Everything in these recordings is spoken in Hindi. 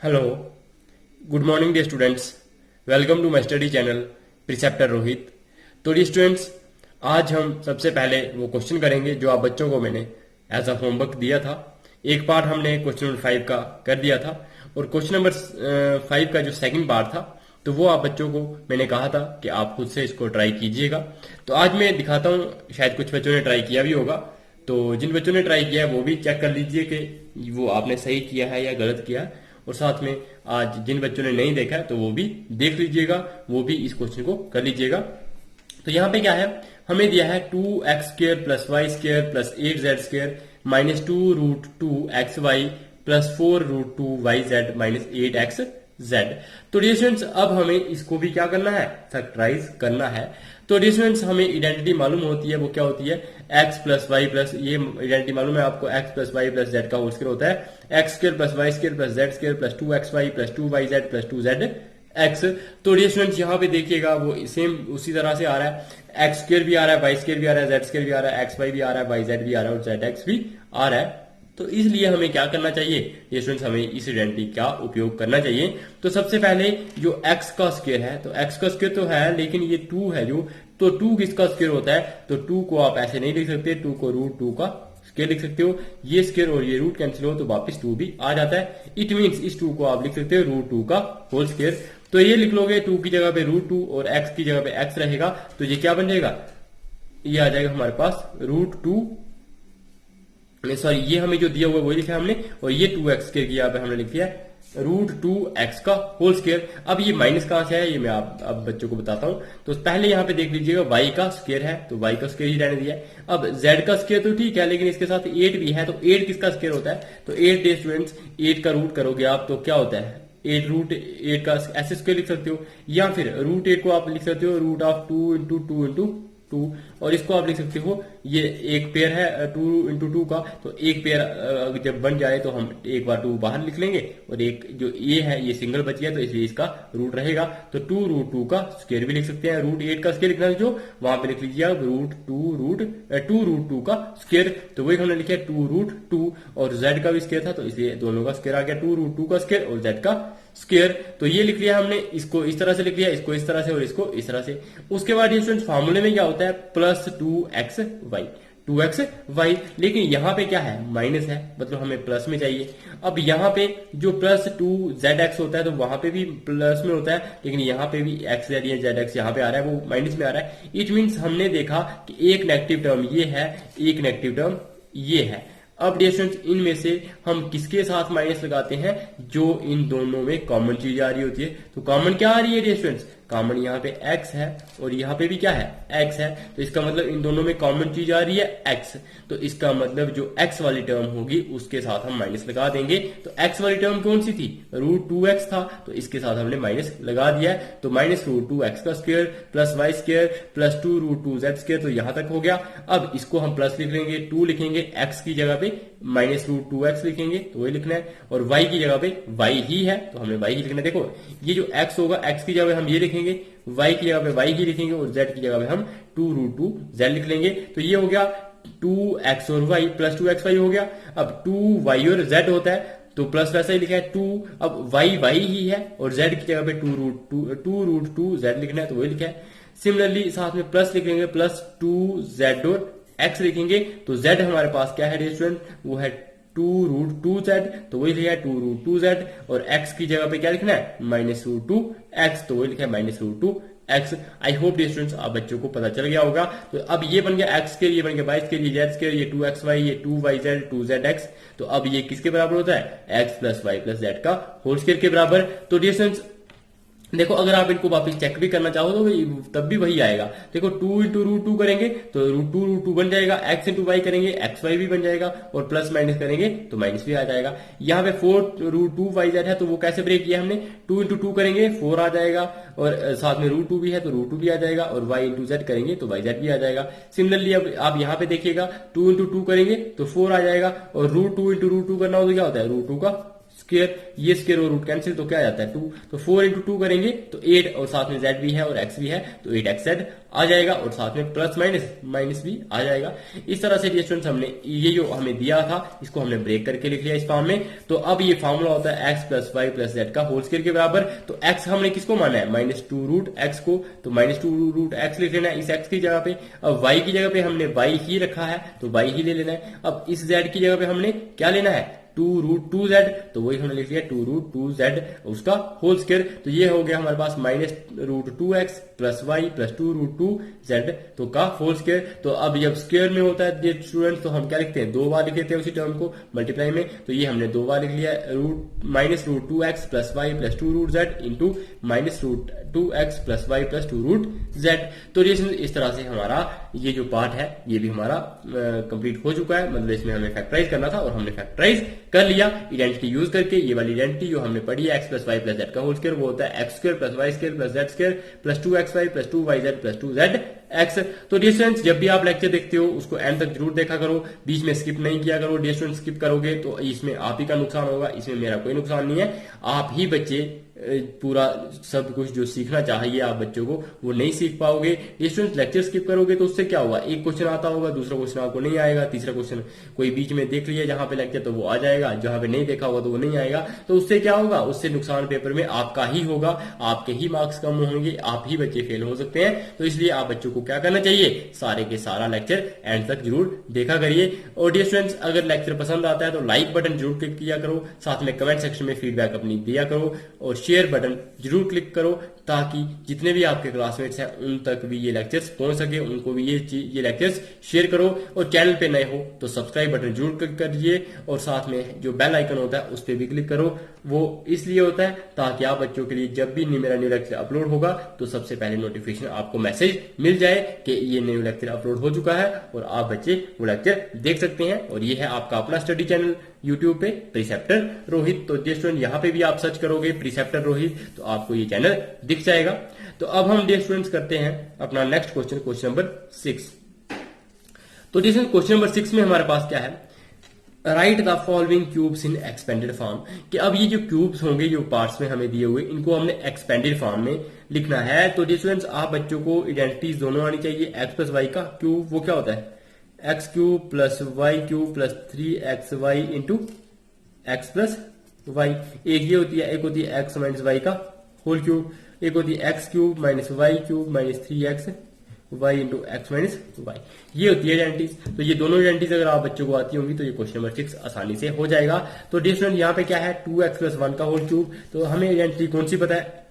Hello, good morning dear students. Welcome to my study channel preceptor Rohit. तो डियर स्टूडेंट्स, आज हम सबसे पहले वो क्वेश्चन करेंगे जो आप बच्चों को मैंने एज अ होमवर्क दिया था। एक पार्ट हमने क्वेश्चन नंबर 5 का कर दिया था और क्वेश्चन नंबर 5 का जो सेकंड पार्ट था तो वो आप बच्चों को मैंने कहा था कि आप खुद से इसको ट्राई कीजिएगा। तो आज मैं दिखाता हूँ, शायद कुछ बच्चों ने ट्राई किया भी होगा। तो जिन बच्चों ने ट्राई किया है वो भी चेक कर लीजिए कि वो आपने सही किया है या गलत किया है। और साथ में आज जिन बच्चों ने नहीं देखा है तो वो भी देख लीजिएगा, वो भी इस क्वेश्चन को कर लीजिएगा। तो यहाँ पे क्या है, हमें दिया है 2x² + y² + 8z² - 2√2xy + 4√2yz - 8xz। तो डियर स्टूडेंट्स, अब हमें इसको भी क्या करना है, फैक्टराइज करना है। तो डियर स्टूडेंट्स, हमें आइडेंटिटी मालूम होती है, वो क्या होती है, x + y + ये आइडेंटिटी मालूम है आपको, x + y + z का होल स्क्वायर होता है x² + y² + z² + 2xy + 2yz + 2zx। तो डियर स्टूडेंट्स, यहाँ पे देखिएगा वो सेम उसी तरह से आ रहा है, x² भी आ रहा है, y² भी आ रहा है, z² भी आ रहा है, xy भी आ रहा है, yz भी आ रहा है और zx भी आ रहा है। तो इसलिए हमें क्या करना चाहिए ये स्टूडेंट्स, हमें इस आइडेंटिटी का उपयोग करना चाहिए। तो सबसे पहले जो x का स्क्वायर है, तो x का स्क्वायर तो है लेकिन ये 2 है जो, तो 2 किसका स्क्वायर होता है, तो 2 को आप ऐसे नहीं लिख सकते, 2 को √2 का स्क्वायर लिख सकते हो। ये स्क्वायर और ये रूट कैंसिल हो तो वापस 2 भी आ जाता है। इट मीन्स इस 2 को आप लिख सकते हो √2 का होल स्क्वायर। तो ये लिख लोगे, 2 की जगह पे √2 और x की जगह पे x रहेगा, तो ये क्या बन जाएगा, ये आ जाएगा हमारे पास √2, सॉरी ये हमें जो दिया हुआ है वही लिखा है हमने, और ये 2x स्क्वायर की यहाँ पे हमने लिख दिया है √2x का होल स्क्वायर। अब ये माइनस कहां से है ये मैं अब बच्चों को बताता हूं। तो पहले यहाँ पे देख लीजिएगा y का स्क्वायर है, तो y का स्क्वायर ही रहने दिया है। अब z का स्क्वायर तो ठीक है लेकिन इसके साथ 8 भी है, तो 8 किसका स्क्वायर होता है, तो 8 डे स्टूडेंट्स 8 का रूट करोगे आप तो क्या होता है, 8 √8 का ऐसे स्क्वायर लिख सकते हो, या फिर √8 को आप लिख सकते हो √2 × 2 × 2, और इसको आप लिख सकते हो, ये एक पेयर है 2 × 2 का, तो एक पेयर जब बन जाए तो हम एक बार 2 बाहर लिख लेंगे और एक जो ये है ये सिंगल बच गया तो इसलिए इसका रूट रहेगा। तो 2√2 का स्क्वायर भी लिख सकते हैं, √8 का स्क्वायर लिखना है जो वहां पे लिख लीजिए आप √2 का स्क्वायर, तो वही हमने लिखा 2√2, और z का भी स्क्वायर था तो इसलिए दोनों का स्क्वायर आ गया, 2√2 का स्क्वायर और z का स्क्वायर। तो ये लिख लिया हमने, इसको इस तरह से लिख लिया, इसको इस तरह से और इसको इस तरह से। उसके बाद स्टूडेंट्स फार्मूले में क्या होता है, +2xy, लेकिन यहाँ पे क्या है, माइनस है, मतलब हमें प्लस में चाहिए। अब यहाँ पे जो +2zx होता है तो वहां पे भी प्लस में होता है, लेकिन यहाँ पे भी xz या zx यहाँ पे आ रहा है, वो माइनस में आ रहा है। इट मीन्स हमने देखा कि एक नेगेटिव टर्म ये है, एक नेगेटिव टर्म ये है। अब डियर स्टूडेंट्स, इनमें से हम किसके साथ माइनस लगाते हैं, जो इन दोनों में कॉमन चीज आ रही होती है। तो कॉमन क्या आ रही है डियर स्टूडेंट्स, कॉमन यहाँ पे x है और यहाँ पे भी क्या है, x है, तो इसका मतलब इन दोनों में कॉमन चीज आ रही है x, तो इसका मतलब जो x वाली टर्म होगी उसके साथ हम माइनस लगा देंगे। तो x वाली टर्म कौन सी थी, √2x था, तो इसके साथ हमने माइनस लगा दिया है। तो -√2x का स्क्वायर + y² + 2√2z², तो यहां तक हो गया। अब इसको हम प्लस लिख लेंगे, 2 लिखेंगे, x की जगह पे -√2x लिखेंगे, तो वही लिखना है, और y की जगह पे y ही है तो हमें y ही लिखना है। देखो ये जो x होगा, x की जगह पे हम ये लिखेंगे, y की जगह पे y ही लिखेंगे, और z की जगह पे हम 2√2z लिख लेंगे। तो ये हो गया 2x और y + 2xy हो गया। अब 2y और z होता है तो प्लस वैसा ही लिखा है 2, अब y ही है और z की जगह पे 2√2z लिखना है, तो वही लिखा है। सिमिलरली साथ में प्लस लिखेंगे, +2z और x लिखेंगे, तो z हमारे पास क्या है स्टूडेंट, वो है 2√2z, तो वही लिखा है 2√2z, और x की जगह पे क्या लिखना है, -√2x, तो वही लिखा है -√2x। आई होप डियर स्टूडेंट्स आप बच्चों को पता चल गया होगा। तो अब ये बन गया x स्क्वायर, ये बन गया y स्क्वायर, ये z स्क्वायर, ये 2xy, ये 2yz, 2zx। तो अब ये किसके बराबर होता है, x + y + z का होल स्क्वायर के बराबर। तो डियर स्टूडेंट्स देखो, अगर आप इनको वापस चेक भी करना चाहो तो तब भी वही आएगा। देखो 2 × √2 करेंगे तो √2 बन जाएगा, x × y करेंगे xy भी बन जाएगा, और प्लस माइनस करेंगे तो माइनस भी आ जाएगा। यहाँ पे 4√2yz है तो वो कैसे ब्रेक किया हमने, 2 × 2 करेंगे 4 आ जाएगा, और साथ में √2 भी है तो √2 भी आ जाएगा, और y × z करेंगे तो yz भी आ जाएगा। सिमिलरली अब आप यहाँ पे देखिएगा 2 × 2 करेंगे तो 4 आ जाएगा, और √2 × √2 करना हो तो क्या होता है, √2 का स्क्वायर, ये स्क्वायर और रूट कैंसिल तो क्या आ जाता है 2, तो 4 इंटू 2 करेंगे तो 8 और साथ में z भी है और x भी है तो 8xz आ जाएगा और साथ में प्लस माइनस माइनस भी आ जाएगा। इस तरह से स्टूडेंट्स हमने ये जो हमें दिया था इसको हमने ब्रेक करके लिख लिया इस फॉर्म में। तो अब ये फॉर्मूला होता है x plus y plus z का होल स्क्वायर के बराबर। तो x हमने किसको माना है -2 रूट x को, तो -2 रूट x लिख लेना है इस x की जगह पे। अब y की जगह पे हमने y ही रखा है तो y ही ले लेना है। अब इस z की जगह पे हमने क्या लेना है 2 रूट 2z, तो वही हमने लिख लिया 2 रूट 2z उसका होल स्क्वायर। तो ये हो गया हमारे पास -√2x plus y plus 2 root 2z तो का होल स्क्वायर। तो अब जब स्क्वायर में होता है स्टूडेंट्स तो हम क्या लिखते हैं 2 बार लिख लेते हैं उसी टर्म को मल्टीप्लाई में। तो ये हमने 2 बार लिख लिया -√2x plus y plus 2 root z into -√2x plus y plus 2 root z। तो इस तरह से हमारा ये जो पार्ट है ये भी हमारा कंप्लीट हो चुका है, मतलब इसमें हमें फैक्टराइज करना था और हमने फैक्टराइज कर लिया आइडेंटिटी यूज करके। ये वाली आइडेंटिटी जो हमने पढ़ी है x plus y plus z का होल स्क्वायर वो होता है x square plus Y square plus z square plus 2xy plus 2yz plus 2zx। तो डियर स्टूडेंट्स जब भी आप लेक्चर देखते हो उसको एंड तक जरूर देखा करो, बीच में स्किप नहीं किया करो। डियर स्टूडेंट्स स्किप करोगे तो इसमें आप ही का नुकसान होगा, इसमें मेरा कोई नुकसान नहीं है। आप ही बच्चे पूरा सब कुछ जो सीखना चाहिए आप बच्चों को वो नहीं सीख पाओगे। स्टूडेंट्स लेक्चर स्किप करोगे तो उससे क्या होगा, एक क्वेश्चन आता होगा दूसरा क्वेश्चन आपको नहीं आएगा, तीसरा क्वेश्चन कोई बीच में देख लिया जहां पे लेक्चर तो वो आ जाएगा, जहां पे नहीं देखा होगा तो वो नहीं आएगा। तो उससे क्या होगा, उससे नुकसान पेपर में आपका ही होगा, आपके ही मार्क्स कम होंगे, आप ही बच्चे फेल हो सकते हैं। तो इसलिए आप बच्चों को क्या करना चाहिए, सारे के सारा लेक्चर एंड तक जरूर देखा करिए। और डियर स्टूडेंट्स अगर लेक्चर पसंद आता है तो लाइक बटन जरूर क्लिक किया करो, साथ में कमेंट सेक्शन में फीडबैक अपनी दिया करो और शेयर बटन जरूर क्लिक करो ताकि जितने भी आपके क्लासमेट्स हैं उन तक भी ये लेक्चर्स पहुंच सके, उनको भी ये लेक्चर्स शेयर करो। और चैनल पे नए हो तो सब्सक्राइब बटन जरूर क्लिक करिए और साथ में जो बेल आइकन होता है उस पर भी क्लिक करो। वो इसलिए होता है ताकि आप बच्चों के लिए जब भी मेरा न्यू लेक्चर अपलोड होगा तो सबसे पहले नोटिफिकेशन आपको मैसेज मिल जाए कि ये न्यू लेक्चर अपलोड हो चुका है और आप बच्चे वो लेक्चर देख सकते हैं। और ये है आपका अपना स्टडी चैनल यूट्यूब पे प्रिसेप्टर रोहित। तो डियर स्टूडेंट यहाँ पे भी आप सर्च करोगे प्रिसेप्टर रोहित तो आपको ये चैनल दिख जाएगा। तो अब हम डियर स्टूडेंट्स करते हैं अपना नेक्स्ट क्वेश्चन, क्वेश्चन नंबर 6। तो डियर क्वेश्चन नंबर 6 में हमारे पास क्या है, right the following cubes in expanded form. कि अब ये जो क्यूब्स होंगे जो पार्ट्स में हमें दिए हुए इनको हमने एक्सपेंडेड फॉर्म में लिखना है। तो डियर स्टूडेंट्स आप बच्चों को आइडेंटिटीज दोनों आनी चाहिए। एक्स प्लस वाई का क्यूब वो क्या होता है x cube plus Y cube plus 3xy into x plus y. एक ये होती है, एक होती है एक्स माइनस वाई का होल क्यूब, एक होती है x cube minus y cube minus 3xy into x minus y. ये होती है आइडेंटिटीज। तो ये दोनों आइडेंटिटीज अगर आप बच्चों को आती होंगी तो ये क्वेश्चन नंबर 6 आसानी से हो जाएगा। तो डियर स्टूडेंट यहाँ पे क्या है 2x प्लस 1 का होल क्यूब। तो हमें आइडेंटिटी कौन सी पता है,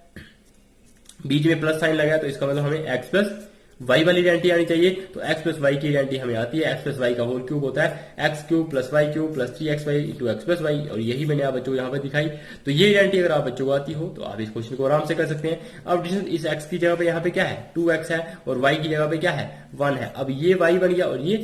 बीच में प्लस साइन लगा है तो इसका मतलब हमें एक्स प्लस वाई वाली आइडेंटिटी आनी चाहिए। तो एक्स प्लस वाई की आइडेंटिटी हमें आती है, एक्स प्लस वाई का होल क्यूब होता है x cube plus Y cube plus 3xy into x plus Y. और यही मैंने आप बच्चों को यहाँ पर दिखाई। तो ये आइडेंटिटी अगर आप बच्चों को आती हो तो आप इस क्वेश्चन को आराम से कर सकते हैं। अब इस एक्स की जगह पे यहाँ पे क्या है 2x है और वाई की जगह पे क्या है 1 है। अब ये वाई बन गया और ये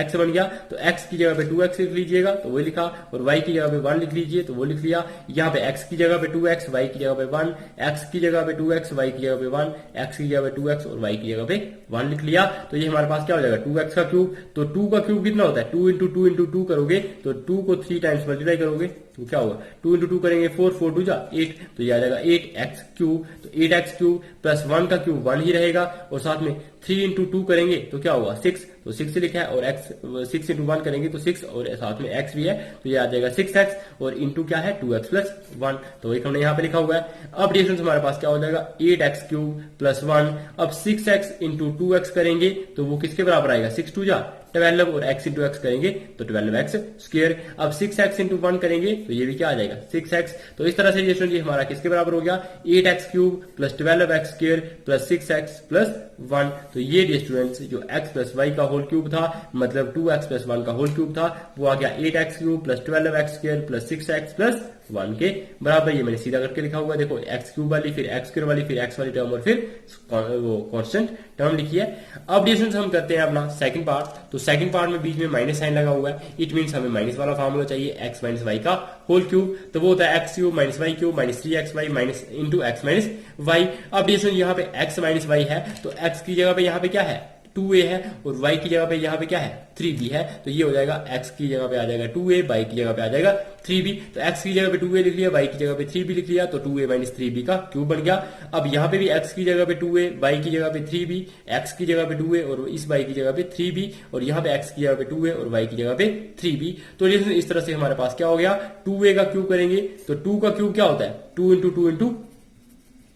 x बन गया। तो x की जगह पे 2x लिख लीजिएगा तो वो लिखा, और y की जगह पे 1 लिख लीजिए तो वो लिख लिया। यहाँ पे x की जगह पे 2x, y की जगह पे 1, x की जगह पे 2x, y की जगह पे 1, x की जगह पे 2x और y की जगह पे 1 लिख लिया। तो ये हमारे पास क्या हो जाएगा 2x का क्यूब। तो 2 का क्यूब कितना होता है 2 इंटू 2 इंटू 2 करोगे तो 2 को 3 टाइम्स मल्टीप्लाई करोगे तो क्या होगा 2 इंटू 2 करेंगे 4, 4 2 जा 8 तो ये आ जाएगा 8x क्यूब। तो 8x क्यूब प्लस 1 का क्यूब 1 ही रहेगा और साथ में 3 इंटू 2 करेंगे तो क्या होगा 6, तो 6 लिखा है और x 6 इंटू 1 करेंगे तो 6 और साथ में x भी है तो ये आ जाएगा 6x और इंटू क्या है 2x प्लस 1 तो एक हमने यहाँ पे लिखा हुआ है। अब डिफरेंस हमारे पास क्या हो जाएगा 8x क्यूब प्लस 1। अब 6x इंटू 2x करेंगे तो वो किसके बराबर आएगा 6 2 जा 12 और x इंटू एक्स करेंगे तो 12x स्क्वायर। अब 6x इंटू 1 करेंगे तो ये भी क्या आ जाएगा 6x। तो इस तरह से ये हमारा किसके बराबर हो गया 8x cube plus 12x square plus 6x plus 1। तो ये डियर स्टूडेंट्स जो x प्लस वाई का होल क्यूब था मतलब 2x प्लस 1 का होल क्यूब था वो आ गया 8x cube plus 12x square plus 6x plus 1 के बराबर। ये मैंने सीधा करके लिखा हुआ है देखो x क्यूब वाली फिर x स्क्वायर वाली फिर x वाली टर्म और फिर वो कांस्टेंट टर्म लिखी है। अब डिफरेंस हम करते हैं अपना सेकंड पार्ट। तो सेकंड पार्ट में बीच में माइनस साइन लगा हुआ है, इट मींस हमें माइनस वाला फार्मूला चाहिए x माइनस वाई का होल क्यूब। तो वो होता है x cube minus y cube minus 3xy minus into x minus y. अब डिफरेंस यहाँ पे x माइनस वाई है तो x की जगह पे यहाँ पे क्या है 2a है और y की जगह पे यहाँ पे क्या है 3b है, तो ये हो जाएगा x की जगह पे आ जाएगा 2a, y की जगह पे आ जाएगा 3b। तो x की जगह पे 2a लिख लिया, y की जगह पे 3b लिख लिया, तो 2a माइनस 3b का क्यूब बन गया। अब यहाँ पे भी x की जगह पे 2a, y की जगह पे 3b, x की जगह पे 2a और इस y की जगह पे 3b, और यहाँ पे x की जगह पे 2a और y की जगह पे 3b। तो इस तरह से हमारे पास क्या हो गया, 2a का क्यूब करेंगे तो 2 का क्यूब क्या होता है 2 इंटू 2 इंटू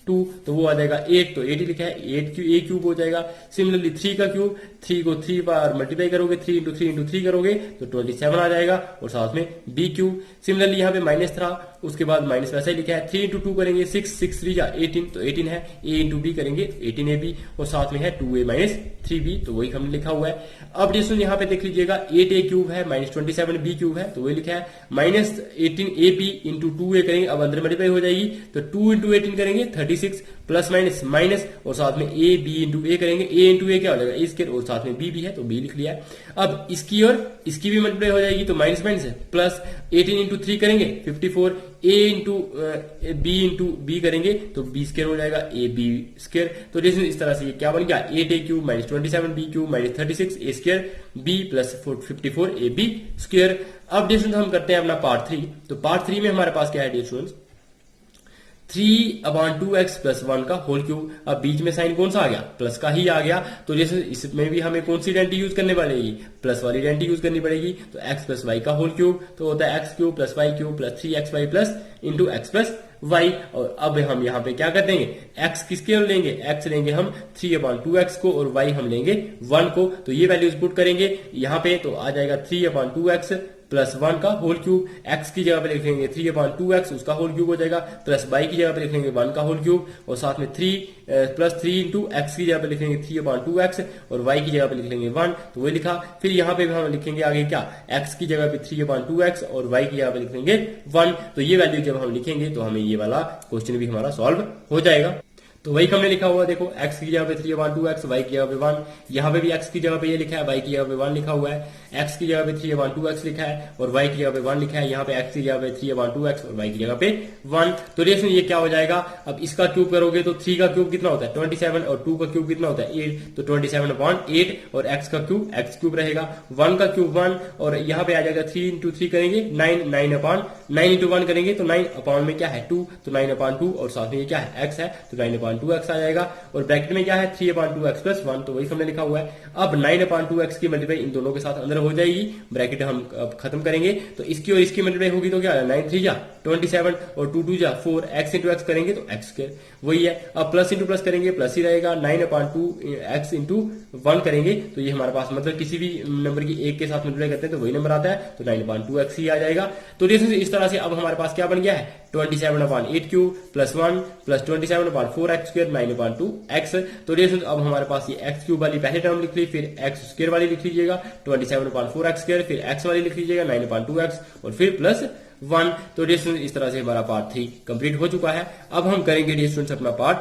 2, तो वो आ जाएगा 8, तो 8 ही लिखा है, 8 ए क्यूब हो जाएगा। सिमिलरली 3 का क्यूब, 3 को 3 बार मल्टीप्लाई करोगे, 3 इंटू 3 इंटू 3 करोगे तो 27 आ जाएगा, और साथ में बी क्यूब। सिमिलरली यहाँ पे माइनस था, उसके बाद माइनस वैसा ही लिखा है, 3 इंटू 2 करेंगे 6, 6 3 जा 18, तो 18 है, ए इंटू बी करेंगे 18ab, और साथ में है 2a माइनस 3b, तो वही हमने लिखा हुआ है। अब डिस्टेंस यहाँ पे देख लीजिएगा, 8a क्यूब है माइनस 27b क्यूब है, तो वही लिखा है, माइनस 18ab इंटू 2a करेंगे, अब अंदर मल्टीप्लाई हो जाएगी, तो 2 इंटू 18 करेंगे 36, प्लस माइनस माइनस, और साथ में ए बी इंटू ए करेंगे, ए इंटू ए क्या हो जाएगा ए स्क्वायर, और साथ में बी भी है तो बी लिख लिया है। अब इसकी और इसकी भी मल्टीप्लाई हो जाएगी, तो माइनस माइनस प्लस 18 इंटू 3 करेंगे 54, ए इंटू बी करेंगे तो बी स्क्वायर हो जाएगा, ए बी स्क्वायर। तो इस तरह से ये क्या बन गया, 8a cube minus 27b cube minus 36 a square B plus 54 a b square. अब डिस्टेंस हम करते हैं अपना पार्ट 3। तो पार्ट 3 में हमारे पास क्या है डिस्टेंस, 3/2x प्लस 1 का होल क्यूब। अब बीच में साइन कौन सा आ गया, प्लस का ही आ गया, तो जैसे इसमें भी हमें कौन सी आइडेंटिटी यूज करनी पड़ेगी, प्लस वाली आइडेंटिटी यूज करनी पड़ेगी। तो x प्लस वाई का होल क्यूब तो होता है x cube plus Y cube plus 3xy plus into x plus Y. और अब हम यहाँ पे क्या कर देंगे, x किसके लेंगे, x लेंगे हम 3/2x को, और y हम लेंगे 1 को, तो ये वैल्यूज पुट करेंगे यहाँ पे, तो आ जाएगा 3/2x प्लस 1 का होल क्यूब, x की जगह पे लिख लेंगे 3/2x उसका होल क्यूब हो जाएगा, प्लस y की जगह पे लिख लेंगे 1 का होल क्यूब, और साथ में 3 प्लस 3 इंटू एक्स की जगह पे लिख लेंगे 3/2x, और y की जगह पे लिख लेंगे 1, तो वही लिखा। फिर यहाँ पे भी हम लिखेंगे आगे क्या, x की जगह पे 3/2x और y की जगह पे लिख लेंगे 1, तो ये वैल्यू जब हम लिखेंगे तो हमें ये वाला क्वेश्चन भी हमारा सॉल्व हो जाएगा। तो वही हमने लिखा हुआ, देखो x की जगह पे 3/2x, y की जगह पे 1, यहाँ पे भी x की जगह पे ये लिखा है, y की जगह पे 1 लिखा हुआ है, x की जगह पे 3/2x लिखा है और y की जगह पे 1 लिखा है, यहाँ पे x की जगह पे 3/2x और y की जगह पे 1। तो देखिए ये क्या हो जाएगा, अब इसका क्यूब करोगे तो 3 का क्यूब कितना होता है 27, और 2 का क्यूब कितना होता है 8, तो 27/8, और x का क्यूब x क्यूब रहेगा, 1 का क्यूब 1, और यहाँ पे आ जाएगा 3 इंटू 3 करेंगे 9 इंटू 1 करेंगे तो 9 अपॉन में क्या है 2, तो 9/2, और साथ में ये क्या है x है, तो 9/2x आ जाएगा, और ब्रैकेट में क्या है 3/2x प्लस 1, तो वही हमने लिखा हुआ है। अब 9/2x की मल्टीप्लाई इन दोनों के साथ अंदर हो जाएगी, ब्रैकेट हम अब खत्म करेंगे, तो इसकी और इसकी मल्टीप्लाई होगी तो क्या है 9 3 जा 27 और 2 2 जा 4, x इंटू एक्स करेंगे तो x स्क्वायर वही है। अब प्लस इंटू प्लस करेंगे प्लस ही रहेगा, 9/2x इंटू 1 करेंगे तो ये हमारे पास मतलब किसी भी नंबर की एक के साथ मल्टीप्लाई करते हैं तो वही नंबर आता है, तो 9/2x ही आ जाएगा। तो इस तरह से अब हमारे पास क्या बन गया है 27/8 cube plus 1 plus 27/4x square 9/2x। तो अब हमारे पास ये x क्यूब वाली पहले टर्म लिख ली, फिर x स्क्वायर वाली लिख लीजिएगा 27/4x स्क्वायर, फिर x वाली लिख लीजिएगा 9/2x और फिर प्लस 1। तो इस तरह से हमारा पार्ट 3 कंप्लीट हो चुका है। अब हम करेंगे स्टूडेंट्स अपना पार्ट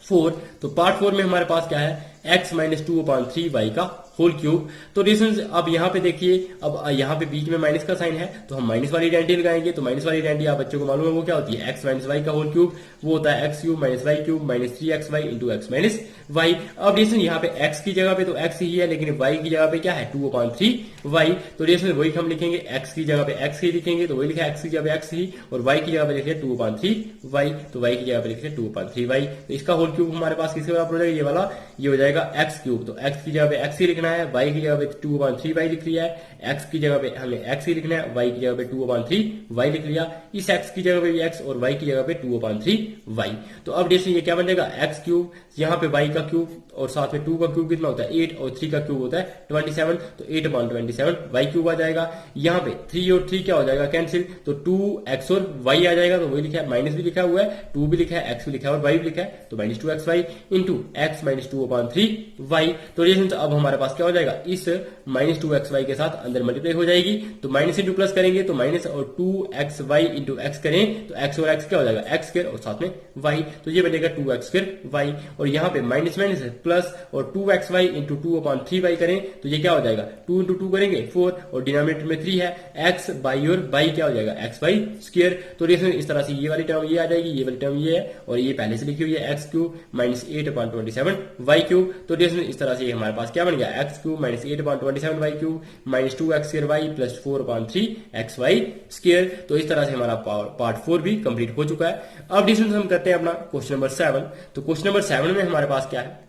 4। तो पार्ट 4 में हमारे पास क्या है x माइनस 2/3y का होल क्यूब। तो डिस्टेंस अब यहाँ पे देखिए, अब यहाँ पे बीच में माइनस का साइन है तो हम माइनस वाली आइडेंटिटी लगाएंगे, तो माइनस वाली आइडेंटिटी आप बच्चों को मालूम है वो क्या होती है x माइनस वाई का होल क्यूब, वो होता है x cube minus y cube minus 3xy into x minus y. अब डिस्टेंस यहाँ पे x की जगह पे तो x ही है, लेकिन y की जगह पे क्या है 2/3y, तो डिस्टेंस वही हम लिखेंगे, x की जगह पे x ही लिखेंगे तो वही लिखा x की जगह पे x ही, और y की जगह पे लिखे 2/3y, तो y की जगह पे लिखे 2/3y। तो इसका होल क्यूब हमारे पास किसके बराबर हो जाएगा, ये वाला ये हो जाएगा x क्यूब, तो x की जगह पे x ही लिखना है, y की जगह पे 2/3y लिख लिया है, x की जगह पे हमें x ही लिखना है, y की जगह पे 2/3y लिख लिया, इस x की जगह पे भी x और y की जगह पे 2/3y। तो अब जैसे ये क्या बन जाएगा x क्यूब, यहाँ पे y का क्यूब और साथ में 2 का क्यूब कितना होता है 8 और 3 का क्यूब होता है 27, तो 8/27 y क्यूब आ जाएगा। यहाँ पे 3 और 3 क्या हो जाएगा कैंसिल, तो 2x और y आ जाएगा, तो वही लिखा है, माइनस भी लिखा हुआ है, 2 भी लिखा है, x भी लिखा है और y भी लिखा है, तो minus 2xy into x minus 2/3y। तो ये अब हमारे पास क्या हो जाएगा, इस माइनस 2xy के साथ अंदर मल्टीप्लाई हो जाएगी, तो माइनस इंटू प्लस करेंगे तो माइनस और 2xy इंटू एक्स करें तो x और x क्या हो जाएगा x स्क्वायर और साथ में y, तो ये बनेगा 2x स्क्वायर y, और यहाँ पे माइनस माइनस प्लस और 2xy इंटू 2/3y करें तो ये क्या हो जाएगा, 2 इंटू 2 करेंगे 4 और डिनोमिनेटर में 3 है, x बाई और बाई क्या हो जाएगा x बाई स्क्वायर। तो इस तरह से ये वाली टर्म ये आ जाएगी, ये वाली टर्म ये है और ये पहले से लिखी हुई है x cube minus 8/27 y cube. तो इस तरह से हमारे पास क्या बन गया, x cube minus 8/27 y cube minus 2x square y plus 4/3 xy square. तो इस तरह से हमारा पार्ट 4 भी कंप्लीट हो चुका है। अब डिस्कशन हम करते हैं अपना क्वेश्चन नंबर 7। तो क्वेश्चन नंबर 7 में हमारे पास क्या है,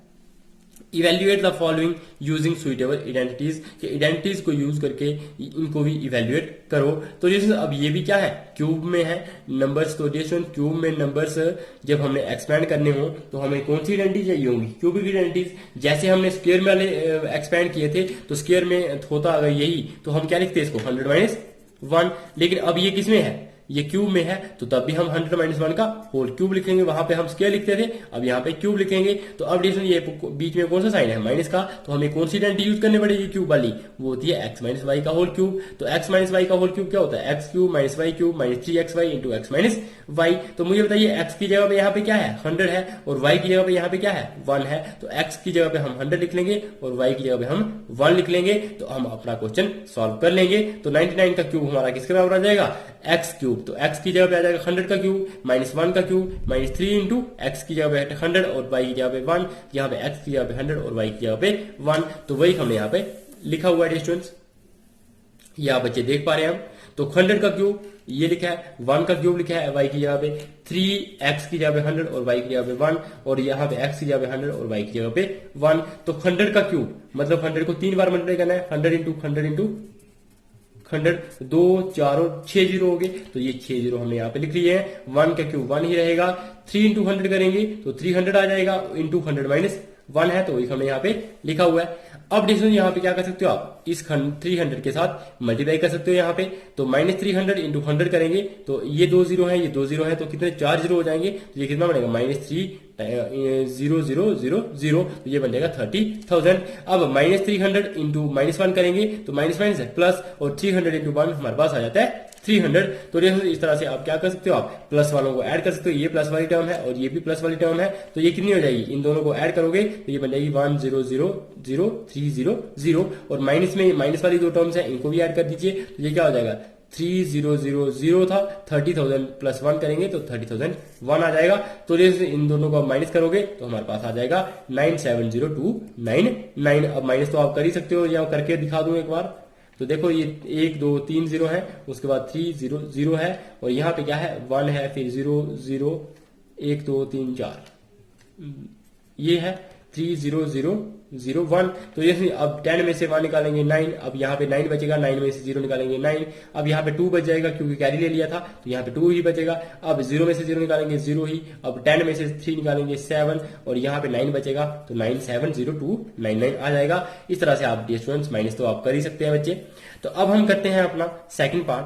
evaluate the following using suitable identities, कि आइडेंटिटीज को यूज करके इनको भी इवेल्युएट करो। तो जैसे अब ये भी क्या है, क्यूब में है नंबर्स। तो जैसे क्यूब में नंबर्स जब हमने एक्सपैंड करने हो तो हमें कौन सी आइडेंटिटी चाहिए होंगी, क्यूबिक आइडेंटिटीज। जैसे हमने स्क्वायर में वाले एक्सपैंड किए थे तो स्क्वायर में होता अगर यही तो हम क्या लिखते हैं इसको 100 - 1, लेकिन अब ये किसमें है, ये क्यूब में है तो तब भी हम 100 - 1 का होल क्यूब लिखेंगे, वहां पे हम स्क्वायर लिखते थे, अब यहाँ पे क्यूब लिखेंगे। तो अब डिवीजन ये बीच में कौन सा साइन है, माइनस का, तो हमें कौन सी आइडेंटिटी यूज करनी पड़ेगी क्यूब वाली, वो होती है x माइनस वाई का होल क्यूब। तो x माइनस वाई का होल क्यूब क्या होता है, x cube minus y cube minus 3xy into x minus y. तो मुझे बताइए x की जगह पे यहाँ पे क्या है 100 है और y की जगह पे यहाँ पे क्या है 1 है। तो x की जगह पे हम 100 लिख लेंगे और y की जगह पे हम 1 लिख लेंगे, तो हम अपना क्वेश्चन सॉल्व कर लेंगे। तो 99 का क्यूब हमारा किसके बराबर आ जाएगा, x क्यूब। तो x की जगह पे आ जाएगा 100 का क्यूब माइनस 1 का क्यूब माइनस 3 इंटू x की जगह पे 100 और y की जगह पे 1, यहाँ पे x की जगह पे 100 और y की जगह पे 1। तो वही हमने यहाँ पे लिखा हुआ है स्टूडेंट्स, ये आप बच्चे देख पा रहे हैं हम। तो 100 का क्यूब ये लिखा है, 1 का क्यूब लिखा है y की जगह पे, 3x की जगह पे 100 और y की जगह पे 1, और यहाँ पे x की जगह पे 100 और y की जगह पे 1। तो 100 का क्यूब मतलब 100 को 3 बार मल्टीप्लाई करना है, 100 इंटू 100 इंटू 100, 2 4 और 6 जीरो हो गए, तो ये 6 जीरो हमने यहाँ पे लिख लिए हैं। 1 का क्यूब 1 ही रहेगा, 3 इंटू 100 करेंगे तो 300 आ जाएगा, इंटू 100 माइनस 1 है, तो वही हमने यहाँ पे लिखा हुआ है। अब डिवीजन यहाँ पे क्या कर सकते हो आप, इस 300 के साथ मल्टीप्लाई कर सकते हो यहाँ पे। तो माइनस 300 इंटू 100 करेंगे तो ये 2 जीरो है, ये 2 जीरो है, तो कितने 4 जीरो हो जाएंगे, तो ये कितना बनेगा माइनस 3,0,0,0,0, तो ये बन जाएगा 30,000। अब माइनस 300 इंटू माइनस 1 करेंगे तो माइनस माइनस है प्लस, और 300 इंटू 1 हमारे पास आ जाता है 300। तो इस तरह से आप क्या कर सकते हो, आप प्लस वालों को ऐड कर सकते हो, ये प्लस वाली टर्म है और ये भी प्लस वाली टर्म है, तो ये कितनी हो जाएगी, इन दोनों को ऐड करोगे तो ये बन जाएगी 1,0,0,0,300, और माइनस में माइनस वाली दो टर्म्स है इनको भी ऐड कर दीजिए, तो ये क्या हो जाएगा 3,0,0,0 था, 30,000 प्लस 1 करेंगे तो 30,001 आ जाएगा। तो जैसे इन दोनों को आप माइनस करोगे तो हमारे पास आ जाएगा 970299। अब माइनस तो आप कर ही सकते हो, या करके दिखा दूं एक बार। तो देखो ये 1 2 3 जीरो है, उसके बाद 3 0 0 है, और यहाँ पे क्या है 1 है, फिर 0 0 1 2 3 4 ये है 3,0,0,0,1। तो ये अब 10 में से 1 निकालेंगे 9, अब यहाँ पे 9 बचेगा, 9 में से 0 निकालेंगे 9, अब यहाँ पे 2 बच जाएगा क्योंकि कैरी ले लिया था, तो यहाँ पे 2 ही बचेगा। अब 0 में से 0 निकालेंगे 0 ही, अब 10 में से 3 निकालेंगे 7, और यहाँ पे 9 बचेगा, तो 970299 आ जाएगा। इस तरह से आप स्टूडेंट्स माइनस तो आप कर ही सकते हैं बच्चे। तो अब हम करते हैं अपना सेकंड पार्ट।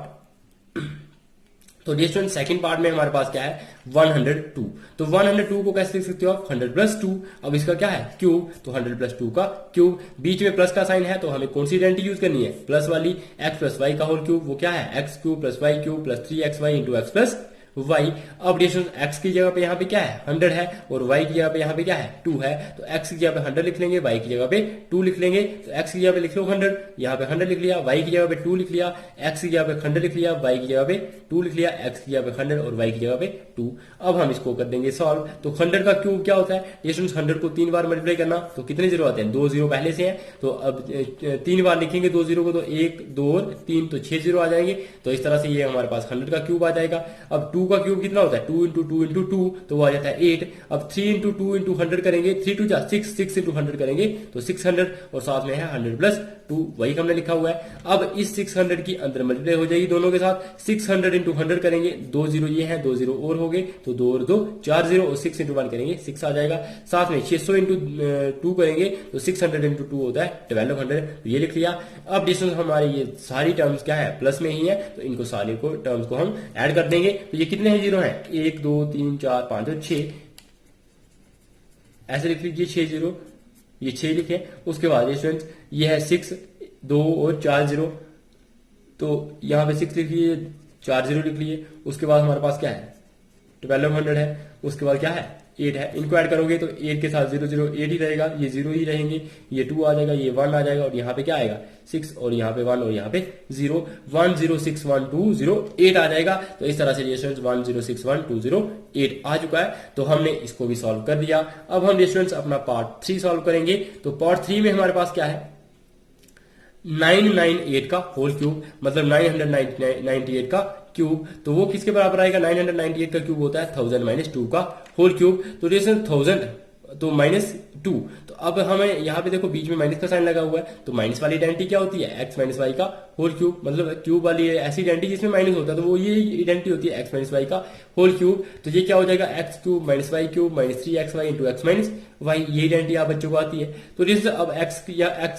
तो स्टूडेंट सेकंड पार्ट में हमारे पास क्या है 102। तो 102 को कैसे लिख सकते हो आप, 100 प्लस 2। अब इसका क्या है क्यूब, तो 100 प्लस 2 का क्यूब, बीच में प्लस का साइन है तो हमें कौन सी आइडेंटिटी यूज करनी है, प्लस वाली। x प्लस वाई का होल क्यूब वो क्या है x cube plus Y cube plus 3xy into x plus y। अब x की जगह पे यहाँ पे क्या है 100 है, और y की जगह पे यहाँ पे क्या है 2 है, तो x की जगह पे 100 लिख लेंगे, y की जगह पे 2 लिख लेंगे। तो x की जगह पे लिख लो 100, यहाँ पे 100 लिख लिया, y की जगह पे 2 लिख लिया, x की जगह पे 100 लिख लिया, y की जगह पे 2 लिख लिया, x की जगह पे 100 और y की जगह पे 2। अब हम इसको कर देंगे सॉल्व। तो 100 का क्यूब क्या होता है, 100 को 3 बार मल्टीप्लाई करना, तो कितने जीरो आते हैं, 2 जीरो पहले से हैं, तो अब 3 बार लिखेंगे 2 जीरो को, तो 1 2 और 3 तो 6 जीरो आ जाएंगे। तो इस तरह से ये हमारे पास 100 का क्यूब आ जाएगा। अब 2 का क्यूब कितना होता है 2 इंटू 2 इंटू 2, तो वो आ जाता है 8। अब 3 इंटू 2 इंटू 100 करेंगे, 3 2 जा 6, 6 इंटू 100 करेंगे तो 600, और साथ में है 100 प्लस 2, वही हमने लिखा हुआ है। अब इस 600 की अंदर मल्टीप्लाई हो जाएगी दोनों के साथ, 600 इंटू 100 करेंगे, 2 जीरो ये है, 2 जीरो और हो गए, तो 2 और 2 4 जीरो, और 6 इंटू 1 करेंगे 6 आ जाएगा। साथ में 600 इंटू 2 करेंगे तो 600 इंटू 2 होता है 1200, तो ये लिख लिया। अब डिस्टेंस हमारे ये सारी टर्म्स क्या है प्लस में ही है, तो इनको सारे को टर्म्स को हम ऐड कर देंगे। तो ये कितने हैं जीरो है, 1 2 3 4 5 और 6, ऐसे लिख लीजिए 6 जीरो, ये 6 लिखे। उसके बाद स्टूडेंट्स ये है 6 2 और 4 जीरो, तो यहाँ पे 6 लिख लीजिए, 4 जीरो लिख लिए। उसके बाद हमारे पास क्या है 1200 है, उसके बाद क्या है 8 है, इनको ऐड करोगे तो 8 के साथ 0 0 8 ही रहेगा, ये 0 ही रहेंगे, ये 2 आ जाएगा, ये 1 आ जाएगा और यहाँ पे क्या आएगा 6 और यहाँ पे 1 और यहाँ पे 0, 1 0 6 1 2 0 8 आ जाएगा। तो इस तरह से डिस्टेंस 1 0 6 1 2 0 8 आ चुका है। तो हमने इसको भी सॉल्व कर दिया। अब हम डिस्टेंस अपना पार्ट 3 सॉल्व करेंगे। तो पार्ट 3 में हमारे पास क्या है 998 का होल क्यूब, मतलब 998 का क्यूब। तो वो किसके बराबर आएगा 998 का क्यूब होता है 1000 माइनस 2 का होल क्यूब। तो डिस्टेंस 1000 तो माइनस 2। तो अब हमें यहाँ पे देखो बीच में माइनस का साइन लगा हुआ है, तो माइनस वाली आइडेंटिटी क्या होती है x माइनस वाई का होल क्यूब, मतलब क्यूब वाली ऐसी आइडेंटिटी जिसमें माइनस होता है तो वो ये आइडेंटिटी होती है x माइनस वाई का होल क्यूब। तो ये क्या हो जाएगा x cube minus y cube minus 3xy into x minus y, ये आइडेंटिटी आप बच्चों को आती है। तो जैसे अब x की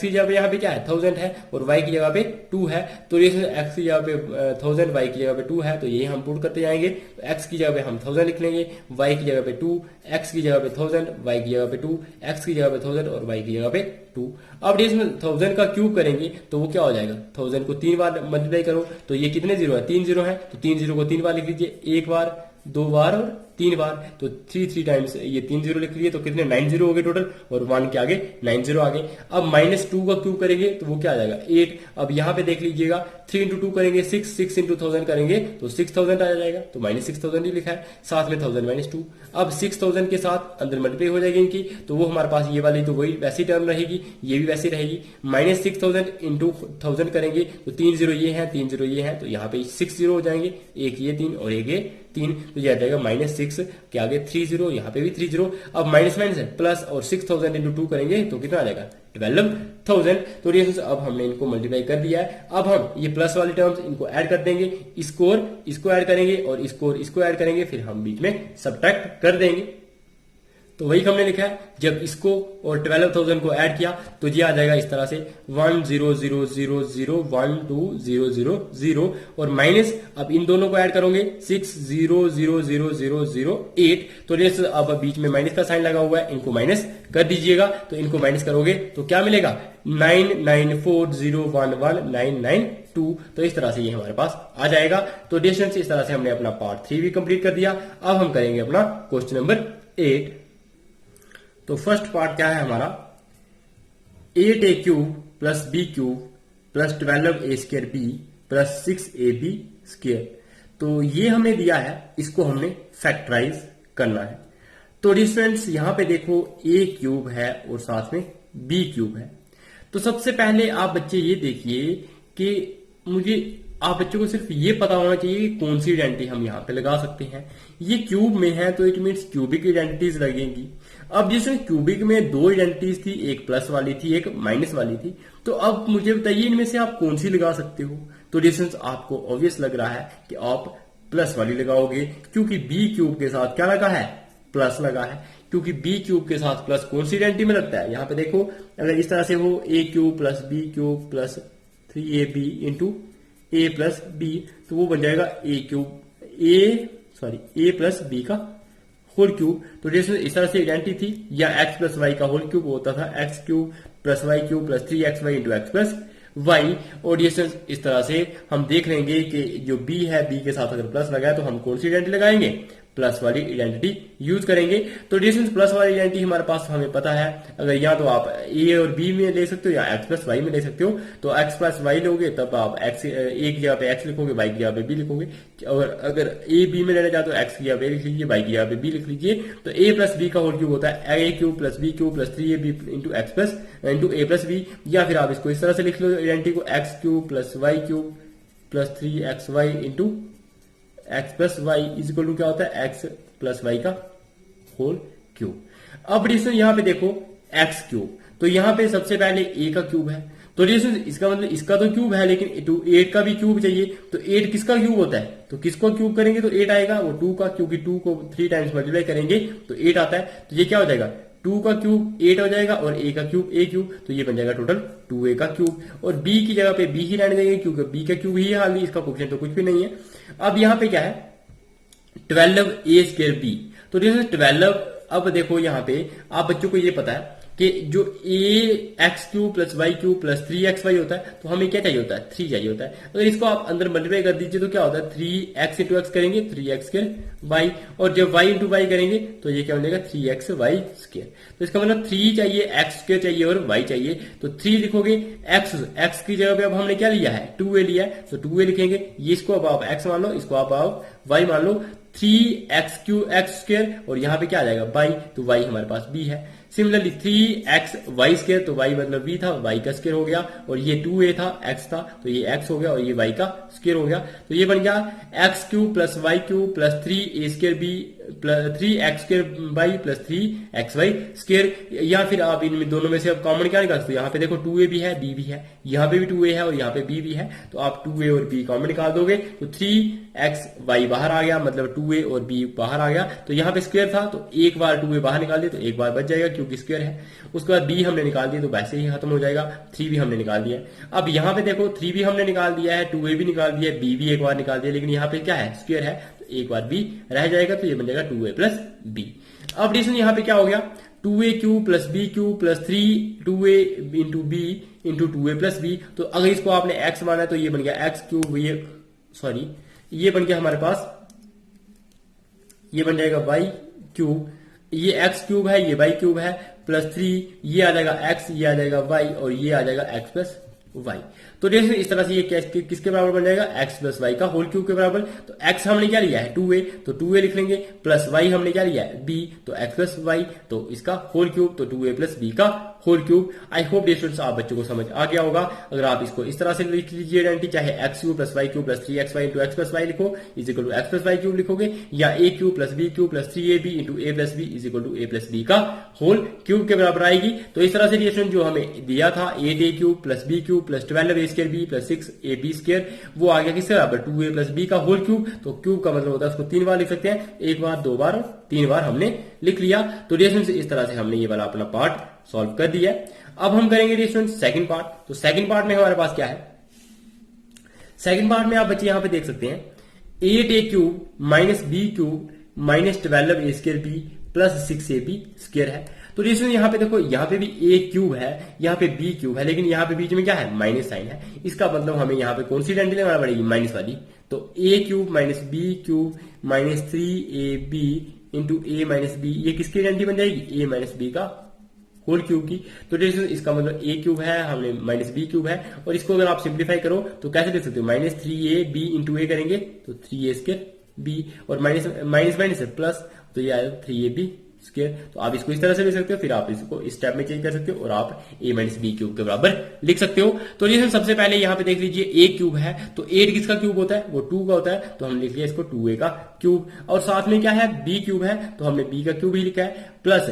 जगह पे यहाँ पे क्या है 1000 है और y की जगह पे 2 है, तो जैसे x की जगह पे 1000 y की जगह पे 2 है, तो ये हम पुट करते जाएंगे। तो x की जगह पे हम 1000 लिख लेंगे, y की जगह पे 2, x की जगह पे 1000, y की जगह पे 2, x की जगह पे 1000 और y की जगह पे 2। अब इसमें 1000 का क्यूब करेंगे तो वो क्या हो जाएगा 1000 को 3 बार मल्टीप्लाई करो तो ये कितने जीरो है 3 जीरो है, तो 3 जीरो को 3 बार लिख लीजिए, 1 बार 2 बार और 3 बार, तो 3 टाइम्स ये 3 जीरो लिख लीजिए, तो कितने 9 जीरो हो गए टोटल और 1 के आगे 9 जीरो आगे। अब माइनस 2 का क्यूब करेंगे तो वो क्या आ जाएगा 8। अब यहाँ पे देख लीजिएगा 3 इंटू 2 करेंगे 6, 6 इंटू 1000 करेंगे तो 6000 आ जाएगा, तो माइनस 6000 ही लिखा है, साथ में 1000 माइनस 2। अब 6000 के साथ अंदर मल्टीप्लाई हो जाएगी इनकी, तो वो हमारे पास ये वाली तो वही वैसी टर्म रहेगी, ये भी वैसी रहेगी। माइनस 6000 इंटू 1000 करेंगे तो 3 जीरो ये है 3 जीरो ये है, तो यहाँ पे 6 जीरो हो जाएंगे, एक ये 3 और एक ये 3, तो ये आ जाएगा माइनस 6 के आगे 3 जीरो, यहाँ पे भी 3 जीरो। अब माइनस माइनस है प्लस और 6000 इंटू 2 करेंगे तो कितना आ जाएगा 12000। तो ये अब हमने इनको मल्टीप्लाई कर दिया है। अब हम ये प्लस वाली टर्म्स इनको ऐड कर देंगे, इसको ऐड करेंगे और इसको ऐड करेंगे, फिर हम बीच में सब्ट्रैक्ट कर देंगे। तो वही हमने लिखा है, जब इसको और 12000 को ऐड किया तो ये आ जाएगा इस तरह से 1 0 0 0 0 1 2 0 0 0 और माइनस अब इन दोनों को ऐड करोगे 6 0 0 0 0 0 8। तो जैसे अब बीच में माइनस का साइन लगा हुआ है, इनको माइनस कर दीजिएगा, तो इनको माइनस करोगे तो क्या मिलेगा 994011992। तो इस तरह से ये हमारे पास आ जाएगा। तो डिस्टेंस इस तरह से हमने अपना पार्ट 3 भी कंप्लीट कर दिया। अब हम करेंगे अपना क्वेश्चन नंबर 8। तो फर्स्ट पार्ट क्या है हमारा 8a cube plus b cube plus 12a square b plus 6ab square. तो ये हमें दिया है, इसको हमने फैक्टराइज करना है। तो डिफरेंस यहां पे देखो a क्यूब है और साथ में b क्यूब है। तो सबसे पहले आप बच्चे ये देखिए कि आप बच्चों को सिर्फ ये पता होना चाहिए कि कौन सी आइडेंटिटी हम यहाँ पे लगा सकते हैं। ये क्यूब में है तो इट मीन्स क्यूबिक आइडेंटिटीज लगेंगी। अब जैसे क्यूबिक में 2 आइडेंटिटीज थी, एक प्लस वाली थी एक माइनस वाली थी, तो अब मुझे बताइए इनमें से आप कौन सी लगा सकते हो। तो डिस्टेंस आपको ऑब्वियस लग रहा है कि आप प्लस वाली लगाओगे, क्योंकि बी क्यूब के साथ क्या लगा है प्लस लगा है, क्योंकि बी क्यूब के साथ प्लस कौन सी आइडेंटिटी में लगता है। यहाँ पे देखो अगर इस तरह से हो A cube plus B cube plus 3ab into A plus B, तो वो बन जाएगा ए प्लस बी का होल क्यूब। तो जैसे इस तरह से आइडेंटिटी थी, या एक्स प्लस वाई का होल क्यूब होता था x cube plus Y cube plus 3xy into x plus Y. और डिस्टेंस इस तरह से हम देख लेंगे कि जो b है b के साथ अगर प्लस लगाए तो हम कौन सी आइडेंटिटी लगाएंगे प्लस वाली आइडेंटिटी यूज करेंगे। तो डिस्टेंस प्लस वाली आइडेंटिटी हमारे पास हमें पता है, अगर या तो आप a और b में ले सकते हो या x प्लस वाई में ले सकते हो। तो x प्लस वाई लोगे तब आप x a की जगह पे x लिखोगे, y की जगह पे b लिखोगे, और अगर a b में लेना चाहते हो x की जगह पे लिख लीजिए, y की जगह पे b लिख लीजिए। तो a प्लस b का होल क्यूब होता है a cube plus b cube plus 3ab into x plus into a plus b, या फिर आप इसको इस तरह से लिख लो आइडेंटिटी को x cube plus y cube plus 3xy into x plus y is equal to क्या होता है एक्स प्लस वाई का होल क्यूब। अब डिस्टेंस यहाँ पे देखो एक्स क्यूब, तो यहाँ पे सबसे पहले ए का क्यूब है, तो डिस्टेंस इसका मतलब इसका तो क्यूब है लेकिन 8 का भी क्यूब चाहिए। तो 8 किसका क्यूब होता है, तो किसको क्यूब करेंगे तो 8 आएगा, वो 2 का, क्योंकि 2 को 3 टाइम्स मल्टीप्लाई करेंगे तो 8 आता है। तो ये क्या हो जाएगा 2 का क्यूब 8 हो जाएगा और a का क्यूब a क्यूब, तो ये बन जाएगा टोटल 2a का क्यूब। और b की जगह पे b ही रहने देंगे क्योंकि b का क्यूब ही है, हाल इसका कोएफिशिएंट तो कुछ भी नहीं है। अब यहाँ पे क्या है 12a स्क्वायर b, तो जैसे 12, अब देखो यहाँ पे आप बच्चों को ये पता है कि जो A X cube plus Y cube plus 3xy होता है तो हमें क्या चाहिए होता है, 3 चाहिए होता है। अगर इसको आप अंदर मल्टीप्लाई कर दीजिए तो क्या होता है, 3x इंटू एक्स करेंगे 3x स्क्वायर वाई, और जब y इंटू वाई करेंगे तो ये क्या बनेगा 3xy स्क्वायर। तो इसका मतलब 3 चाहिए, x स्क्वायर चाहिए और y चाहिए। तो 3 लिखोगे, x की जगह पे अब हमने क्या लिया है, 2a लिया है, तो 2a लिखेंगे। ये इसको अब आप x मान लो, इसको आप y मान लो, 3x स्क्वायर और यहाँ पे क्या आ जाएगा y, तो y हमारे पास b है। सिमिलरली 3xy स्क्वायर, तो y मतलब b था, y का स्क्वायर हो गया, और ये 2a था, x था, तो ये x हो गया और ये y का स्क्वायर हो गया। तो ये बन गया x cube plus Y cube plus 3a square b plus 3x square y plus 3xy square. या फिर आप इन दोनों में से अब कॉमन क्या निकाल सकते हो, यहाँ पे देखो 2a भी है, b भी है, यहाँ पे भी 2a है और यहाँ पे b भी है, तो आप 2a और b कॉमन निकाल दोगे तो 3xy बाहर आ गया, मतलब 2a और b बाहर आ गया। तो यहाँ पे स्क्वायर था तो एक बार 2a बाहर निकाल दिया तो एक बार बच जाएगा क्योंकि स्क्वायर है। उसके बाद b हमने निकाल दिया तो वैसे ही खत्म हो जाएगा। 3 भी हमने निकाल दिया है। अब यहाँ पे देखो 3 भी हमने निकाल दिया है, 2a भी निकाल दिया है, b भी एक बार निकाल दिया, लेकिन यहाँ पे क्या है, स्क्वायर है, तो एक बार b रह जाएगा, तो ये बन जाएगा 2a प्लस b। अब डिवीजन यहाँ पे क्या हो गया, 2a cube plus b cube plus 2a into b into 2a plus b। तो अगर इसको आपने x माना है तो ये बन गया x क्यूब, ये बन गया हमारे पास, ये बन जाएगा y क्यूब, ये x क्यूब है, ये y क्यूब है, प्लस 3, ये आ जाएगा x, ये आ जाएगा y और ये आ जाएगा x प्लस y। तो देखिए इस तरह से ये किसके बराबर बन जाएगा, x प्लस वाई का होल क्यूब के बराबर। तो x हमने क्या लिया है 2a, तो 2a लिख लेंगे, प्लस y हमने क्या लिया है b, तो x प्लस वाई, तो इसका होल क्यूब, तो 2a प्लस b का whole cube. I hope dear students आप बच्चों को समझ आ गया होगा। अगर आप इसको इस तरह से लिख लीजिए आइडेंटिटी, चाहे x cube plus Y cube plus 3xy into x plus Y लिखो is equal to X plus Y cube लिखोगे, या a cube plus b cube plus 3ab into a plus b is equal to a plus b का होल क्यूब के बराबर आएगी। तो इस तरह से डियर स्टूडेंट जो हमें दिया था 8a cube plus b cube plus 12a square b plus 6ab square, वो आ गया किसके बराबर, 2a प्लस b का होल क्यूब। तो क्यूब का मतलब होता है उसको 3 बार लिख सकते हैं, एक बार, 2 बार और 3 बार हमने लिख लिया। तो डियर स्टूडेंट्स इस तरह से हमने ये वाला अपना पार्ट सॉल्व कर दिया। अब हम करेंगे डियर स्टूडेंट्स सेकंड पार्ट। तो सेकंड पार्ट में हमारे पास क्या है, सेकंड पार्ट में आप बच्चे यहां पे देख सकते हैं 8a cube minus b cube minus 12a square b plus 6ab square है। तो डियर स्टूडेंट्स यहाँ पे देखो, यहाँ पे भी a क्यूब है, यहाँ पे b क्यूब है, लेकिन यहाँ पे बीच में क्या है, माइनस साइन है। इसका मतलब हमें यहाँ पे कौन सी आइडेंटिटी लगाना पड़ेगी, माइनस वाली। तो a cube minus b cube minus 3ab into a minus b, ये किसकी आइडेंटिटी बन जाएगी, a माइनस b का होल क्यूब की। तो इसका मतलब a क्यूब है, हमने माइनस b क्यूब है, और इसको अगर आप सिंप्लीफाई करो तो कैसे लिख सकते हो, माइनस 3ab इंटू a करेंगे तो 3a स्क्वायर b, और माइनस माइनस माइनस प्लस, तो ये आएगा 3ab स्क्वायर। तो आप इसको इस तरह से लिख सकते हो, फिर आप इसको इस स्टेप में चेंज कर सकते हो और आप a माइनस बी क्यूब के बराबर लिख सकते हो। तो ये सबसे पहले यहाँ पे देख लीजिए a क्यूब है, तो 8 किसका क्यूब होता है, वो 2 का होता है, तो हमने लिख लिया इसको 2a का क्यूब। और साथ में क्या है, b क्यूब है, तो हमने b का क्यूब ही लिखा है, प्लस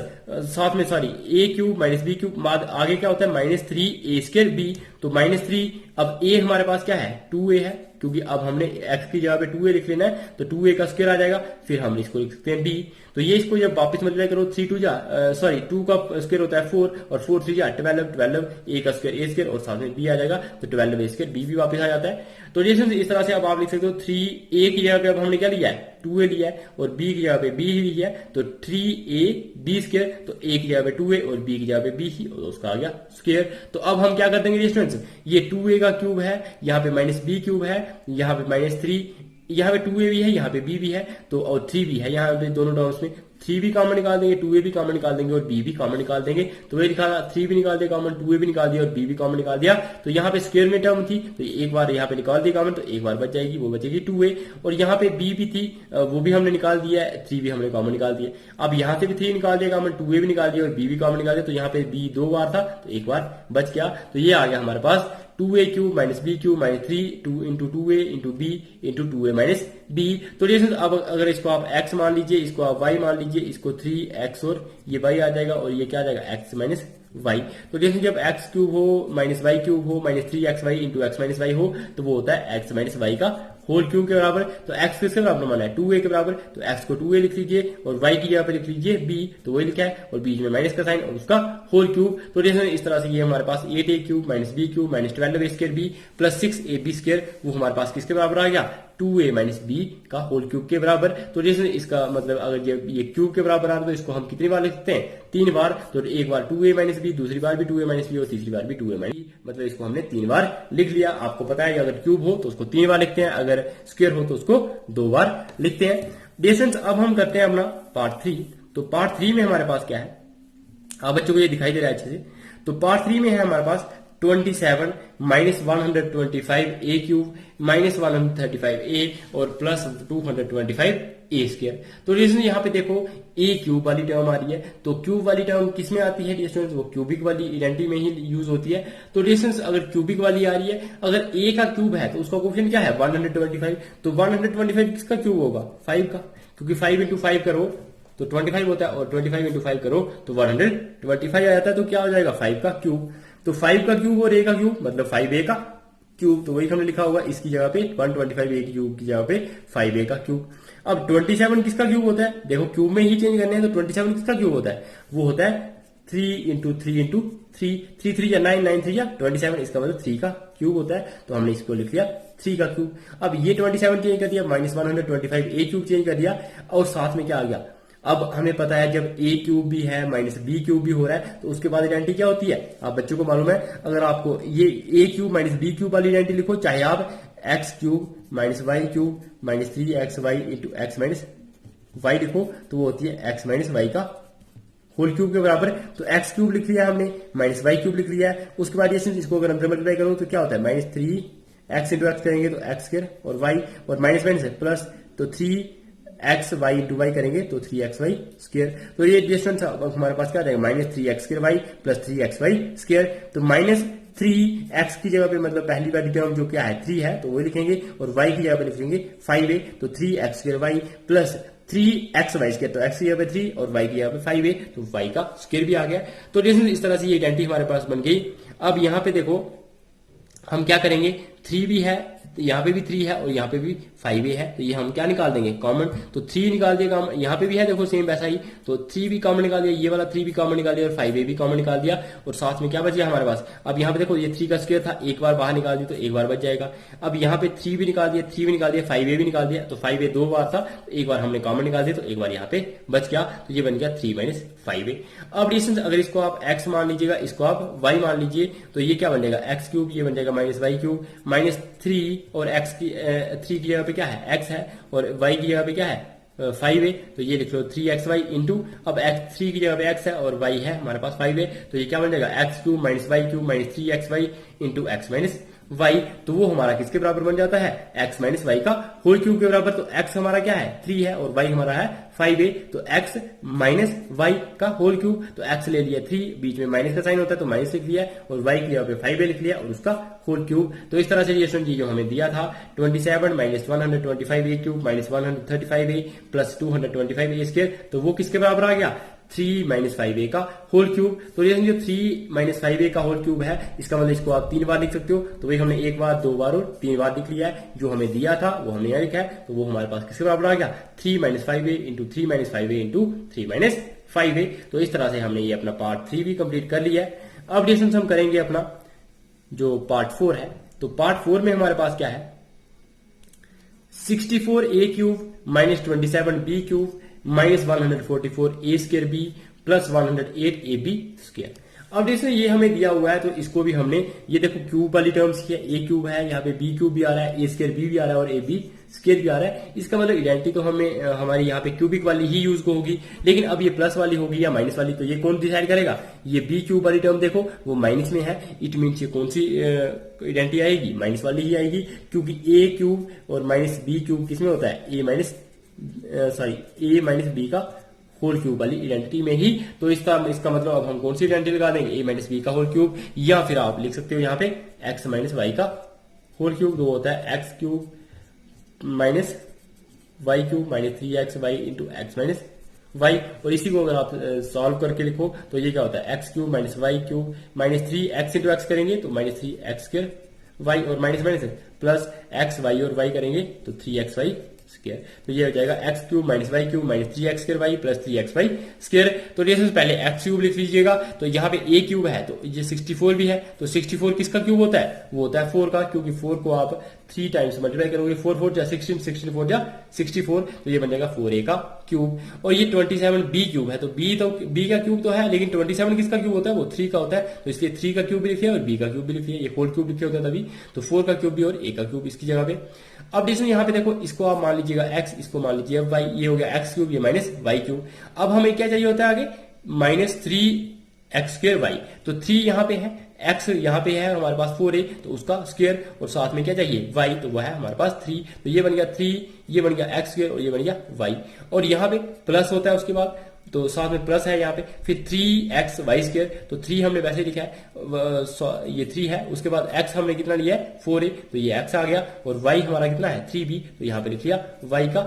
साथ में a cube minus b cube, आगे क्या होता है माइनस 3a स्क्वायर b, तो माइनस 3, अब a हमारे पास क्या है 2a है, क्योंकि अब हमने x की जगह पे 2a लिख लेना है, तो 2a का स्क्वायर आ जाएगा, फिर हम इसको लिख सकते हैं b। तो ये इसको जब वापस मल्टीप्लाई करो 2 का स्क्वायर होता है 4, और 4 3 जा 12 a का स्क्वायर a स्क्वायर, और साथ में b आ जाएगा, तो 12a स्क्वायर b भी वापस आ जाता है। तो ये इस तरह से अब आप लिख सकते हो 3a की जगह पे अब हमने क्या लिया है 2a लिया है, और b की जगह पे b ही लिया है, तो 3a b स्क्वायर, तो a की जगह पे 2a और b की जगह पे b ही, और उसका आ गया स्क्वायर। तो अब हम क्या कर देंगे स्टूडेंट्स, ये 2a का क्यूब है, यहाँ पे माइनस b क्यूब है, यहाँ पे माइनस 3, यहाँ पे 2a भी है, यहाँ पे b भी है, तो और 3 भी है, यहाँ पे दोनों टर्म्स में 3 भी कॉमन निकाल देंगे, 2a भी कॉमन निकाल देंगे और b भी कॉमन निकाल देंगे। तो ये लिखा 3 भी निकाल दिया कॉमन, 2a भी निकाल दिया और b भी कॉमन निकाल दिया। तो यहाँ पे स्क्वायर में टर्म थी, तो एक बार यहाँ पे निकाल दी कॉमन, तो एक बार बच जाएगी, वो बचेगी 2a, और यहाँ पे b भी थी, वो भी हमने निकाल दिया है, 3 भी हमने कॉमन निकाल दिया। अब यहाँ से भी 3 निकाल दिया कॉमन, 2a भी निकाल दिया और b भी कॉमन निकाल दिया, तो यहाँ पे b 2 बार था, तो एक बार बच गया। तो ये आ गया हमारे पास 2a cube minus b cube minus 3 2 into 2a into b into 2a minus b। तो अब अगर इसको आप x मान लीजिए, इसको आप y मान लीजिए, इसको 3x और ये y आ जाएगा, और ये क्या आ जाएगा x माइनस y। तो जैसे जब x क्यूब हो माइनस y क्यूब हो minus 3xy into x minus y हो, तो वो होता है x माइनस y का होल क्यूब के बराबर। तो x किसके बराबर माना है 2a के बराबर, तो x को 2a लिख लीजिए और y की जगह पे लिख लीजिए b, तो वही लिखा है, और बीच में माइनस का साइन और उसका होल क्यूब। तो जैसे इस तरह से ये हमारे पास 8a cube minus b cube minus 12a square b plus 6ab square, वो हमारे पास किसके बराबर आ गया 2a माइनस बी का होल क्यूब के बराबर। तो जैसे इसका मतलब अगर ये क्यूब के बराबर आ रहा है तो इसको हम कितनी बार लिख सकते हैं, 3 बार। तो एक बार 2a माइनस बी, दूसरी बार भी 2a माइनस बी और तीसरी बार भी 2a माइनस बी, मतलब इसको हमने 3 बार लिख लिया। आपको पता है कि अगर क्यूब हो तो उसको 3 बार लिखते हैं, अगर स्क्वायर हो तो उसको 2 बार लिखते हैं। डिस्टेंस अब हम करते हैं अपना पार्ट 3। तो पार्ट 3 में हमारे पास क्या है, आप बच्चों को ये दिखाई दे रहा है अच्छे से। तो पार्ट 3 में है हमारे पास 27 माइनस 125 ए क्यूब माइनस 135 ए और प्लस 225 ए स्क्वायर। तो रीजन यहाँ पे देखो ए क्यूब वाली टर्म आ रही है, तो क्यूब वाली टर्म किस में आती है स्टूडेंट्स, वो क्यूबिक वाली आइडेंटिटी में ही यूज होती है। तो डिस्टेंस अगर क्यूबिक वाली आ रही है, अगर ए का क्यूब है तो उसका कोफिशिएंट क्या है 125। तो 125 किसका क्यूब होगा 5 का, क्योंकि 5 इंटू 5 करो तो 25 होता है और 25 इंटू 5 करो तो 125 आ जाता है। तो क्या हो जाएगा 5 का क्यूब। तो 5 का क्यूब और ए का क्यूब मतलब 5a का क्यूब, तो वही हमने लिखा होगा इसकी जगह पे 125 ए क्यूब की जगह पे 5a का क्यूब। अब 27 किसका क्यूब होता है, देखो क्यूब में ही चेंज करने हैं, तो 27 किसका क्यूब होता है, वो होता है 3 इंटू 3 इंटू 3, 3 3 या 9, 9 3 या 27, इसका मतलब 3 का क्यूब होता है। तो हमने इसको लिख लिया 3 का क्यूब। अब ये 27 चेंज कर दिया, माइनस 125 ए क्यूब चेंज कर दिया, और साथ में क्या आ गया, अब हमें पता है जब ए क्यूब भी है माइनस बी क्यूब भी हो रहा है तो उसके बाद आइडेंटिटी क्या होती है, आप बच्चों को मालूम है। अगर आपको ये A cube minus B cube वाली आइडेंटिटी लिखो, चाहे आप x cube minus y cube minus 3xy into x minus y लिखो, तो वो होती है एक्स माइनस वाई का होल क्यूब के बराबर। तो एक्स क्यूब लिख लिया हमने, माइनस वाई क्यूब लिख लिया है। उसके बाद ये इसको अगर अंदर मल्टीप्लाई करो तो क्या होता है माइनस 3x इंटू एक्स करेंगे तो एक्स स्क्वायर और वाई और माइनस माइनस है प्लस, तो 3x वाई इंटू वाई करेंगे तो 3xy स्क्वायर। तो ये डिस्टेंस हमारे पास क्या आ जाएगा minus 3x square y plus 3xy square. तो माइनस 3x की जगह पे मतलब पहली वाली टर्म जो क्या है 3 है तो वो लिखेंगे, और y की जगह पे लिखेंगे 5a, तो 3x square y plus 3xy square, तो x की जगह पे 3 और y की जगह पे 5a, तो y का स्क्वायर भी आ गया। तो इस तरह से ये आइडेंटिटी हमारे पास बन गई। अब यहाँ पे देखो हम क्या करेंगे, 3 भी है तो यहाँ पे भी 3 है और यहाँ पे भी 5a है, तो ये हम क्या निकाल देंगे कॉमन, तो 3 निकाल दिया। यहाँ पे भी है देखो सेम वैसा ही, तो 3 भी कॉमन निकाल दिया, ये वाला 3 भी कॉमन निकाल दिया और 5a भी कॉमन निकाल दिया, और साथ में क्या बच गया हमारे पास। अब यहाँ पे देखो ये 3 का स्क्वायर था, एक बार बाहर निकाल दिया तो एक बार बच जाएगा। अब यहाँ पे 3 भी निकाल दिया, 3 भी निकाल दिया, 5a भी निकाल दिया, तो 5a 2 बार था तो एक बार हमने कॉमन निकाल दिया तो एक बार यहाँ पे बच गया, तो ये बन गया 3 माइनस 5a। अब डिस्टेंस अगर इसको आप x मान लीजिएगा, इसको आप y मान लीजिए, तो ये क्या बन जाएगा x क्यूब, ये बन जाएगा माइनस वाई क्यूब, माइनस 3 और x की 3 की जगह पे क्या है x है और y की जगह पे क्या है 5a, तो ये लिख लो 3xy इंटू, अब x 3 की जगह पे x है और y है हमारे पास 5a, तो ये क्या बन जाएगा x cube minus y cube minus 3xy into x minus y, तो वो हमारा किसके बराबर बन जाता है x माइनस वाई का होल क्यूब के बराबर। तो x हमारा क्या है 3 है और y हमारा है 5a, तो x माइनस वाई का होल क्यूब, तो x ले लिया 3, बीच में माइनस का साइन होता है तो माइनस लिख लिया, और y की जगह पे 5a लिख लिया और उसका होल क्यूब। तो इस तरह से ये जो हमें दिया था 27 minus 125a cube minus 135a plus 225a square, तो वो किसके बराबर आ गया 3 माइनस 5a का होल क्यूब। तो ये जो 3 माइनस 5a का होल क्यूब है, इसका मतलब इसको आप 3 बार लिख सकते हो, तो वही हमने 1 बार 2 बार और 3 बार लिख लिया है। जो हमें दिया था वो हमने यहाँ लिखा है, तो वो हमारे पास किसके बराबर आ गया 3 minus 5a into 3 minus 5a into 3 minus 5a। तो इस तरह से हमने ये अपना पार्ट 3 भी कंप्लीट कर लिया है। अब डिस्टेंस हम करेंगे अपना जो पार्ट 4 है, तो पार्ट 4 में हमारे पास क्या है 64a cube minus 27b cube minus 144a square B plus 108ab square. अब जैसे ये हमें दिया हुआ है तो इसको भी हमने, ये देखो क्यूब वाली टर्म्स की है, ए क्यूब है, यहाँ पे बी क्यूब भी आ रहा है, ए स्क्वायर बी भी आ रहा है और ए बी स्क्वायर भी आ रहा है। इसका मतलब आइडेंटिटी तो हमें हमारी यहाँ पे क्यूबिक वाली ही यूज होगी, लेकिन अब ये प्लस वाली होगी या माइनस वाली, तो ये कौन डिसाइड करेगा, ये बी क्यूब वाली टर्म देखो वो माइनस में है, इट मीन्स ये कौन सी आइडेंटिटी आएगी माइनस वाली ही आएगी, क्योंकि ए क्यूब और माइनस बी क्यूब किसमें होता है ए माइनस बी का होल क्यूब वाली आइडेंटिटी में ही। तो इसका मतलब अब हम कौन सी आइडेंटिटी लगा देंगे ए माइनस बी का होल क्यूब, या फिर आप लिख सकते हो यहाँ पे एक्स माइनस वाई का होल क्यूब, जो होता है x cube minus y cube minus 3xy into x minus y. और इसी को अगर आप सॉल्व करके लिखो तो ये क्या होता है x cube minus y cube minus 3x into x करेंगे तो माइनस 3x स्क्वायर वाई और minus minus plus x y और वाई करेंगे तो 3xy स्क्वायर। तो ये हो जाएगा x cube minus y cube minus 3x square y plus 3x y square. तो डियर पहले एक्स क्यूब लिख लीजिएगा। तो यहाँ पे ए क्यूब है तो ये 64 भी है, तो 64 किसका क्यूब होता है, वो होता है 4 का, क्योंकि 4 को आप 3 टाइम्स मल्टीप्लाई करोगे, 4 4 जा 16, 16 4 जा 64, तो ये बन जाएगा 4a का क्यूब। और ये 27 बी क्यूब है, तो बी का क्यूब तो है, लेकिन 27 किसका क्यूब होता है, वो 3 का होता है, तो इसलिए 3 का क्यूब भी लिखिए और बी का क्यूब भी लिखिए, ये होल क्यूब लिखे होता है तभी, तो 4 का क्यूब भी और a का क्यूब इसकी जगह पे। अब डिस्टेंस यहाँ पे देखो, इसको आप मान लीजिएगा x, इसको मान लीजिए y, ये हो गया x क्यूब, ये माइनस y क्यूब। अब हमें क्या चाहिए होता है आगे, माइनस 3x स्क्वायर y, तो 3 यहाँ पे है, x यहाँ पे है हमारे पास 4a, तो उसका स्क्वायर, और साथ में क्या चाहिए y, तो वह है हमारे पास 3, तो ये बन गया 3, ये बन गया x स्क्वायर और ये बन गया y। और यहाँ पे प्लस होता है उसके बाद, तो साथ में प्लस है यहाँ पे, फिर 3x वाई स्क्वायर, तो 3 हमने वैसे लिखा है, ये 3 है, उसके बाद x हमने कितना लिया है 4a, तो ये x आ गया, और y हमारा कितना है 3b, तो यहाँ पे लिख लिया y का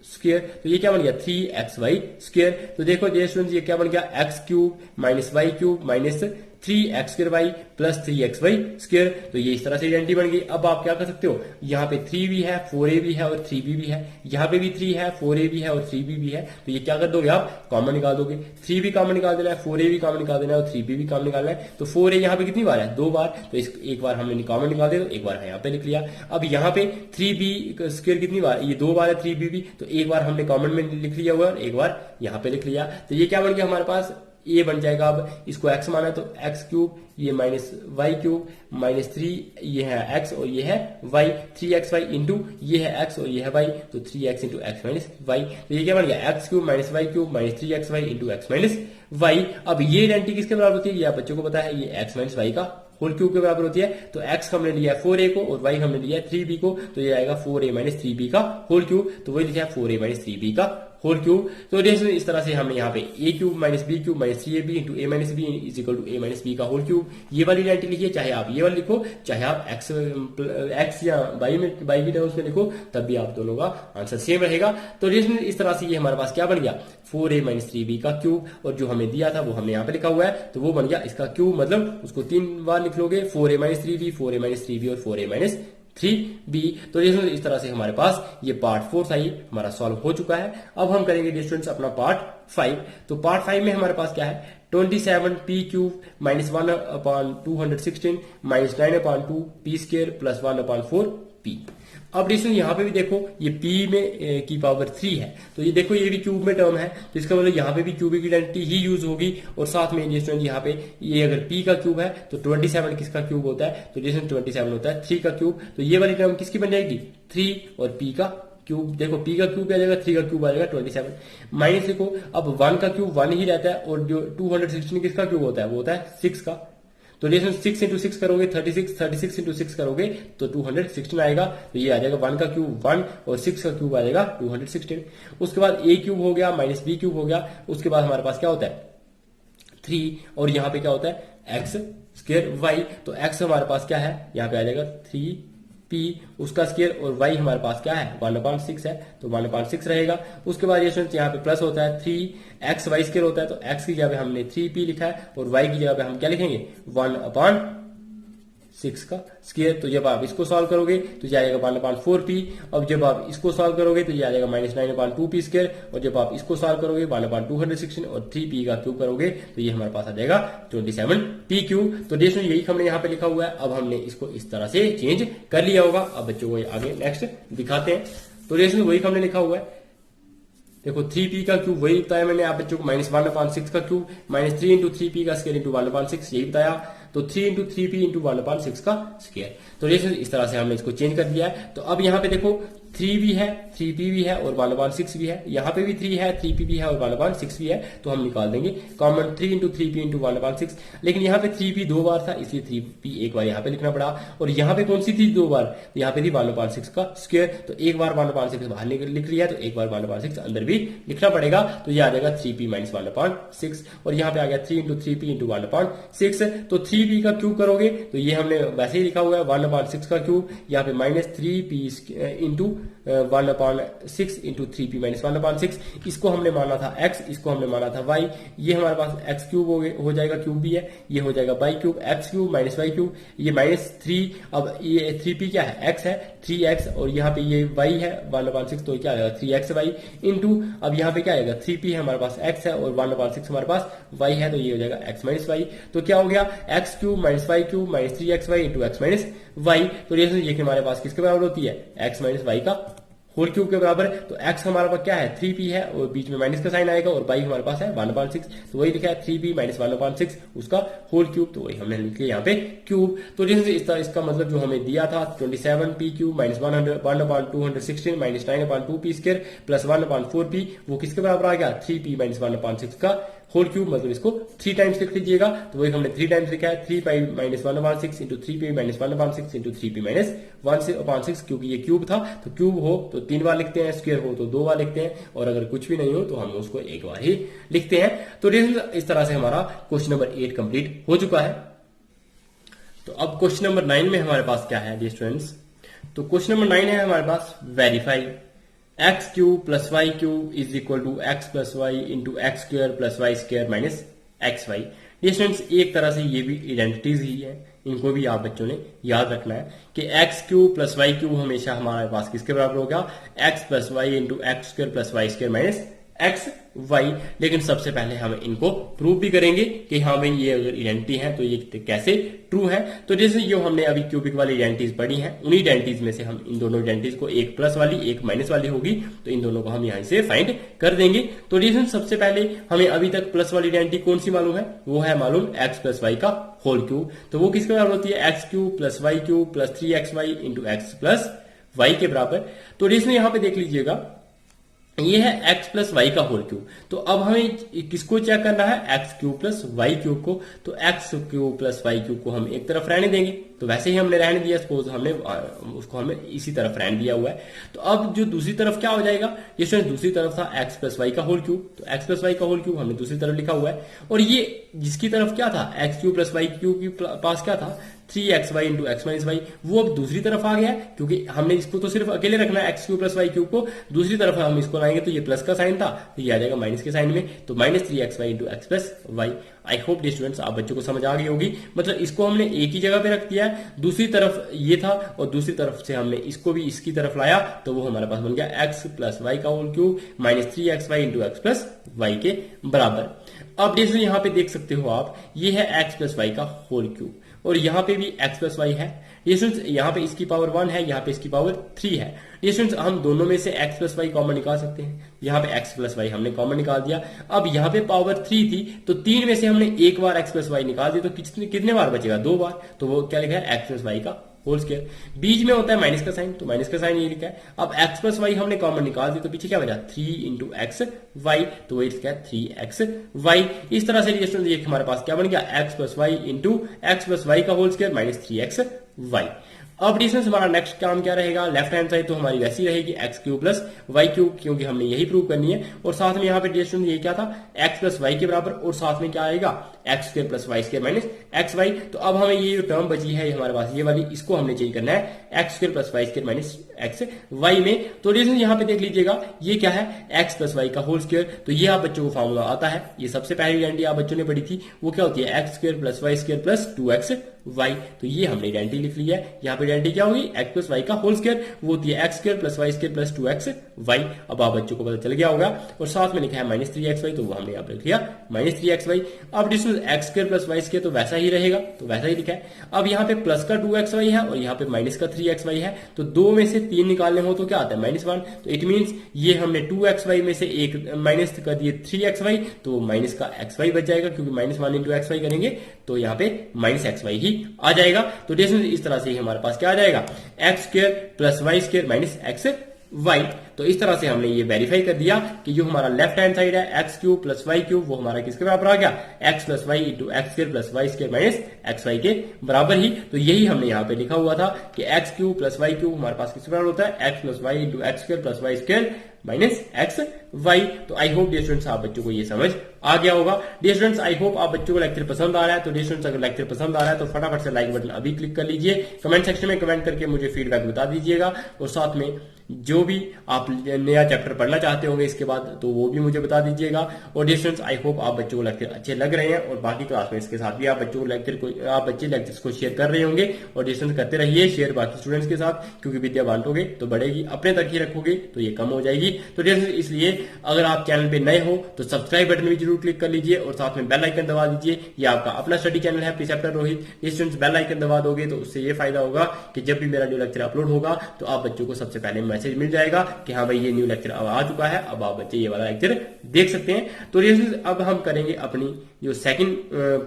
स्क्वायर, तो ये क्या बन गया 3xy स्क्वायर। तो देखो ये स्टूडेंट्स, ये क्या बन गया x cube minus y cube minus 3x square y plus 3xy square. तो ये इस तरह से आइडेंटिटी बन गई। अब आप क्या कर सकते हो, यहाँ पे 3 भी है, 4a भी है और 3b भी है, यहाँ पे भी 3 है, 4a भी है और 3b भी है, तो ये क्या कर दोगे आप, कॉमन निकाल दोगे। 3 भी कॉमन निकाल देना है, 4a भी कॉमन निकाल देना है और 3b भी कॉमन निकालना है। तो 4a यहाँ पे कितनी बार है, 2 बार, तो इस एक बार हमने कॉमन निकाल दिया, तो एक बार यहाँ पे लिख लिया। अब यहाँ पे 3b स्क्वायर कितनी बार, ये 2 बार है 3b भी, तो एक बार हमने कॉमन में लिख लिया हुआ और एक बार यहाँ पे लिख लिया। तो ये क्या बन गया हमारे पास, ये बन जाएगा, अब इसको x माना है तो x क्यूब, ये माइनस वाई क्यूब माइनस 3, ये है x और ये है y, 3xy इंटू ये है x और ये है y, तो 3x into x minus y. तो ये क्या बन गया, x cube minus y cube minus 3xy into x minus y. अब ये आइडेंटिटी किसके बराबर होती है, ये आप बच्चों को पता है, ये x माइनस वाई का होल क्यूब के बराबर होती है। तो x हमने लिया है 4a को और y हमने लिया है 3b को, तो ये आएगा 4a माइनस 3b का होल क्यूब, तो वही लिखा है 4a माइनस 3b का होल क्यूब। तो इस तरह से हमने यहाँ पे a cube minus b cube minus 3ab into a minus b is equal to a minus b का होल क्यूब, ये वाली आइडेंटिटी लिखिए, चाहे आप ये वाली लिखो, चाहे आप x या y की टर्म्स में लिखो, तब भी आप दोनों का आंसर सेम रहेगा। तो इस तरह से ये हमारे पास क्या बन गया, 4a माइनस 3b का क्यूब, और जो हमें दिया था वो हमने यहाँ पे लिखा हुआ है, तो वो बन गया इसका क्यूब, मतलब उसको 3 बार लिख लोगे, 4a minus 3b, 4a minus 3b और 4a माइनस 3b। तो इस तरह से हमारे पास ये पार्ट 4 था, ये हमारा सॉल्व हो चुका है। अब हम करेंगे स्टूडेंट्स अपना पार्ट 5। तो पार्ट 5 में हमारे पास क्या है, 27p cube minus 1/216 minus 9/2 p square plus 1/4p। अब डिस्टेंस यहाँ पे भी देखो, ये p में की पावर 3 है, तो ये देखो ये भी क्यूब में टर्म है, तो इसका मतलब यहाँ पे भी क्यूबिक आइडेंटिटी ही यूज होगी। और साथ में डिस्टेंस यहाँ पे ये अगर p का क्यूब है तो 27 किसका क्यूब होता है, तो डिस्टेंस 27 होता है 3 का क्यूब, तो ये वाली टर्म किसकी बन जाएगी 3 और p का क्यूब, देखो p का क्यूब आ जाएगा 3 का क्यूब आ जाएगा 27, माइनस देखो अब 1 का क्यूब 1 ही रहता है, और जो 216 किसका क्यूब होता है, वो होता है 6 का। तो रिलेशन 6 इंटू 6 करोगे 36, 36 इंटू 6 करोगे तो 216 आएगा, तो ये आ जाएगा 1 का क्यूब 1 और 6 का क्यूब आ जाएगा 216। उसके बाद a क्यूब हो गया माइनस b क्यूब हो गया, उसके बाद हमारे पास क्या होता है 3, और यहाँ पे क्या होता है x स्क्वायर y, तो x हमारे पास क्या है, यहाँ पे आ जाएगा 3p उसका स्क्वायर, और y हमारे पास क्या है 1/6 है, तो 1/6 रहेगा। उसके बाद ये यहाँ पे प्लस होता है 3xy स्क्वायर होता है, तो x की जगह पे हमने 3p लिखा है और y की जगह पे हम क्या लिखेंगे 1/6 का स्क्वायर। तो जब आप इसको सॉल्व करोगे तो ये आएगा 1/4p, अब जब आप इसको सॉल्व करोगे तो ये आ जाएगा -9/2p स्क्वायर, और जब आप इसको सॉल्व करोगे 1/216 और 3p का क्यूब करोगे तो ये हमारे पास आ जाएगा 27p क्यूब। तो देखो यही हमने यहाँ पे लिखा हुआ है, अब हमने इसको इस तरह से चेंज कर लिया होगा। अब बच्चों को आगे नेक्स्ट दिखाते हैं। तो देखो वही हमने लिखा हुआ है, देखो 3p का क्यूब वही बताया मैंने आप बच्चों को, -1/6 का क्यूब माइनस 3 इंटू 3p का स्क्वायर इंटू 1/6 यही बताया, तो 3 इंटू 3p इंटू 1/6 का स्क्वायर। तो इस तरह से हमने इसको चेंज कर दिया है। तो अब यहाँ पे देखो 3 भी है 3p भी है और 1/6 भी है, यहाँ पे भी 3 है 3p भी है और 1/6 भी है, तो हम निकाल देंगे कॉमन 3 इंटू 3p इंटू 1/6। लेकिन यहाँ पे 3p 2 बार था इसलिए 3p एक बार यहाँ पे लिखना पड़ा, और यहाँ पे कौन सी थी 2 बार, तो यहाँ पे थी 1/6 का स्क्वायर, तो एक बार 1/6 बाहर लिख लिया, तो एक बार 1/6 अंदर भी लिखना पड़ेगा, तो ये आ जाएगा 3p माइनस 1/6, और यहाँ पे आ गया 3 इंटू 3p इंटू 1/6। तो 3p का क्यूब करोगे तो ये हमने वैसे ही लिखा हुआ है 1/6 का क्यूब, यहाँ पे -3p into 1/6 into 3p minus 1/6, इसको हमने माना था x, इसको हमने माना था y, ये हमारे पास x क्यूब हो जाएगा, क्यूब भी है, ये हो जाएगा y cube, x cube minus y cube, ये -3, अब ये 3p क्या है, x है, 3x, और यहाँ पे ये y है 1/6, तो क्या आएगा 3xy इंटू, अब यहाँ पे क्या आएगा 3p है, हमारे पास x है, और 1/6 हमारे पास y है, तो ये हो जाएगा x माइनस y, तो क्या हो गया x cube minus y cube minus 3xy into x minus y, तो ये हमारे पास किसके बराबर होती है, x माइनस y का होल क्यूब के बराबर। तो x हमारे पास क्या है 3p है, और बीच में माइनस का साइन आएगा, और y हमारे पास है 1/6, तो वही लिखा है 3p माइनस 1/6 उसका होल क्यूब, तो वही हमने लिख लिया यहाँ पे क्यूब। तो इसका मतलब जो हमें दिया था 27p cube minus 1/216 minus 9/2p square plus 1/4p, वो किसके बराबर आ गया 3p माइनस 1/6 का होल क्यूब, मतलब इसको 3 टाइम्स लिख लीजिएगा, तो वही हमने 3 टाइम्स लिखा है, 3p minus 1/6 into 3p minus 1/6 into 3p minus 1/6, क्योंकि ये क्यूब था, तो क्यूब हो तो 3 बार लिखते हैं, स्क्वायर हो तो 2 बार लिखते हैं, और अगर कुछ भी नहीं हो तो हम उसको 1 बार ही लिखते हैं। तो इस तरह से हमारा क्वेश्चन नंबर 8 कंप्लीट हो चुका है। तो अब क्वेश्चन नंबर 9 में हमारे पास क्या है डियर स्टूडेंट्स, तो क्वेश्चन नंबर 9 है हमारे पास verify x cube plus Y cube is equal to X plus Y into x square plus Y square minus x Y. Dear students, एक तरह से ये भी आइडेंटिटीज ही है, इनको भी आप बच्चों ने याद रखना है कि x cube plus Y cube हमेशा हमारे पास किसके बराबर होगा, x plus Y into x square plus Y square minus x y. लेकिन सबसे पहले हम इनको प्रूव भी करेंगे कि हाँ भाई ये अगर आइडेंटिटी है तो ये कैसे ट्रू है। तो जैसे जो हमने अभी क्यूबिक वाली आइडेंटिटीज पढ़ी हैं, उन्हीं आइडेंटिटीज में से हम इन दोनों आइडेंटिटीज को, एक प्लस वाली एक माइनस वाली होगी, तो इन दोनों को हम यहां से फाइंड कर देंगे। तो रीजन सबसे पहले हमें अभी तक प्लस वाली आइडेंटिटी कौन सी मालूम है, वो है मालूम एक्स प्लस वाई का होल क्यूब। तो वो किसके बराबर होती है, x cube plus Y cube plus 3xy into x plus y के बराबर। तो रीजन यहां पे देख लीजिएगा, ये है x प्लस वाई का होल क्यूब। तो अब हमें किसको चेक करना है, x cube plus Y cube को। तो x cube plus Y cube को हम एक तरफ रहने देंगे, तो वैसे ही हमने रहने दिया, सपोज हमने उसको हमें इसी तरफ रहने दिया हुआ है। तो अब जो दूसरी तरफ क्या हो जाएगा, ये दूसरी तरफ था एक्स प्लस वाई का होल क्यूब, तो एक्स प्लस वाई का होल क्यूब हमने दूसरी तरफ लिखा हुआ है। और ये जिसकी तरफ क्या था, x cube plus Y cube के पास क्या था 3xy into x minus Y, वो अब दूसरी तरफ आ गया, क्योंकि हमने इसको तो सिर्फ अकेले रखना है x cube plus Y cube को, दूसरी तरफ हम इसको लाएंगे तो ये प्लस का साइन था, तो ये आ जाएगा माइनस के साइन में, तो minus 3xy into x plus y. I hope dear students आप बच्चों को समझ आ गई होगी। मतलब इसको हमने एक ही जगह पे रख दिया है, दूसरी तरफ ये था और दूसरी तरफ से हमने इसको भी इसकी तरफ लाया, तो वो हमारे पास बन गया एक्स प्लस वाई का whole cube minus 3xy into x plus y के बराबर। अब जैसे यहाँ पे देख सकते हो आप, ये है एक्स प्लस वाई का होल क्यूब, और यहाँ पे भी x प्लस वाई है। ये यहाँ पे इसकी पावर 1 है, यहाँ पे इसकी पावर 3 है। ये हम दोनों में से x प्लस वाई कॉमन निकाल सकते हैं, यहाँ पे x प्लस वाई हमने कॉमन निकाल दिया। अब यहाँ पे पावर 3 थी, तो 3 में से हमने एक बार x प्लस वाई निकाल दिया, तो कितने बार बचेगा, 2 बार। तो वो क्या लिखा है, x प्लस वाई का होल स्क्वायर। बीच में होता है माइनस का साइन, तो माइनस का साइन ये लिखा है। अब x प्लस वाई हमने कॉमन निकाल दिया, तो पीछे क्या बचा 3 इंटू एक्स वाई, तो वही लिखा है 3x वाई। इस तरह से ये हमारे पास क्या बन गया, x plus Y into x plus Y का whole square minus 3x Y. अब डिस्टेंस हमारा नेक्स्ट काम क्या रहेगा, लेफ्ट हैंड साइड तो हमारी वैसी रहेगी x cube plus Y cube, क्योंकि हमने यही प्रूव करनी है। और साथ में यहाँ पे डिस्टेंस ये क्या था, एक्स प्लस वाई के बराबर, और साथ में क्या आएगा x square plus Y square minus x y. तो अब हमें ये जो टर्म बची है हमारे पास ये वाली, इसको हमने चेंज करना है x square plus Y square minus x y में। तो डिस्टेंस यहाँ पे देख लीजिएगा, ये क्या है एक्स प्लस वाई का होल स्क्वायर। तो ये आप बच्चों को फॉर्मूला आता है, ये सबसे पहली आइडेंटिटी आप बच्चों ने पढ़ी थी, वो क्या होती है x square plus Y square plus 2x y. तो ये हमने आइडेंटिटी लिख ली है। यहाँ पे आइडेंटिटी क्या होगी, एक्स प्लस वाई का होल स्क्वायर, वो होती है x square plus Y square plus 2x y. अब आप बच्चों को पता चल गया होगा। और साथ में लिखा है माइनस 3x वाई, तो वो हमने यहाँ पे लिख लिया माइनस 3x वाई। अब distance x square plus Y square तो वैसा ही रहेगा, तो वैसा ही लिखा है। अब यहाँ पे प्लस का 2x वाई है और यहाँ पे माइनस का 3x वाई है, तो 2 में से 3 निकालने हो तो क्या आता है -1। तो इट मीन्स ये हमने 2x वाई में से एक माइनस कर दिए 3x वाई, तो माइनस का x वाई बच जाएगा, क्योंकि -1 इंटू एक्स वाई करेंगे तो यहाँ पे माइनस एक्स वाई ही आ जाएगा। तो इस तरह से ही हमारे पास क्या आ जाएगा, x square plus Y square minus x y. तो इस तरह से हमने ये वेरीफाई कर दिया कि जो हमारा लेफ्ट हैंड साइड है x cube plus Y cube, वो हमारा किसके बराबर आ गया, x plus Y into x square plus Y square minus x y के बराबर ही। तो यही हमने यहाँ पे लिखा हुआ था कि x cube plus Y cube हमारे पास किसके बराबर होता है, x plus Y into x square plus Y square minus x y. तो आई होप डियर स्टूडेंट्स आप बच्चों को ये समझ आ गया होगा। डियर स्टूडेंट्स आई होप आप बच्चों को लेक्चर पसंद आ रहा है। तो डियर स्टूडेंट्स अगर लेक्चर पसंद आ रहा है तो फटाफट से लाइक बटन अभी क्लिक कर लीजिए, कमेंट सेक्शन में कमेंट करके मुझे फीडबैक बता दीजिएगा, और साथ में जो भी आप नया चैप्टर पढ़ना चाहते होंगे इसके बाद तो वो भी मुझे बता दीजिएगा। और डियर स्टूडेंट्स आई होप आप बच्चों को लेक्चर अच्छे लग रहे हैं, और बाकी क्लास में इसके साथ भी आप बच्चों को लेक्चर्स को शेयर कर रहे होंगे। और डियर स्टूडेंट्स करते रहिए शेयर बाकी स्टूडेंट्स के साथ, क्योंकि विद्या बांटोगे तो बढ़ेगी, अपने तक ही रखोगे तो ये कम हो जाएगी। तो डियर स्टूडेंट्स इसलिए अगर आप चैनल पे नए हो तो सब्सक्राइब बटन भी जरूर क्लिक कर लीजिए, और साथ में बेल आइकन दबा दीजिए। ये आपका अपना स्टडी चैनल है preceptor Rohit. Dear students bell icon दबा दोगे तो उससे ये फायदा होगा कि जब भी मेरा न्यू लेक्चर अपलोड होगा तो आप बच्चों को सबसे पहले मैसेज मिल जाएगा कि हाँ भाई ये न्यू लेक्चर अब आ चुका है, अब आप बच्चे ये वाला लेक्चर देख सकते हैं। तो अब हम करेंगे अपनी जो सेकंड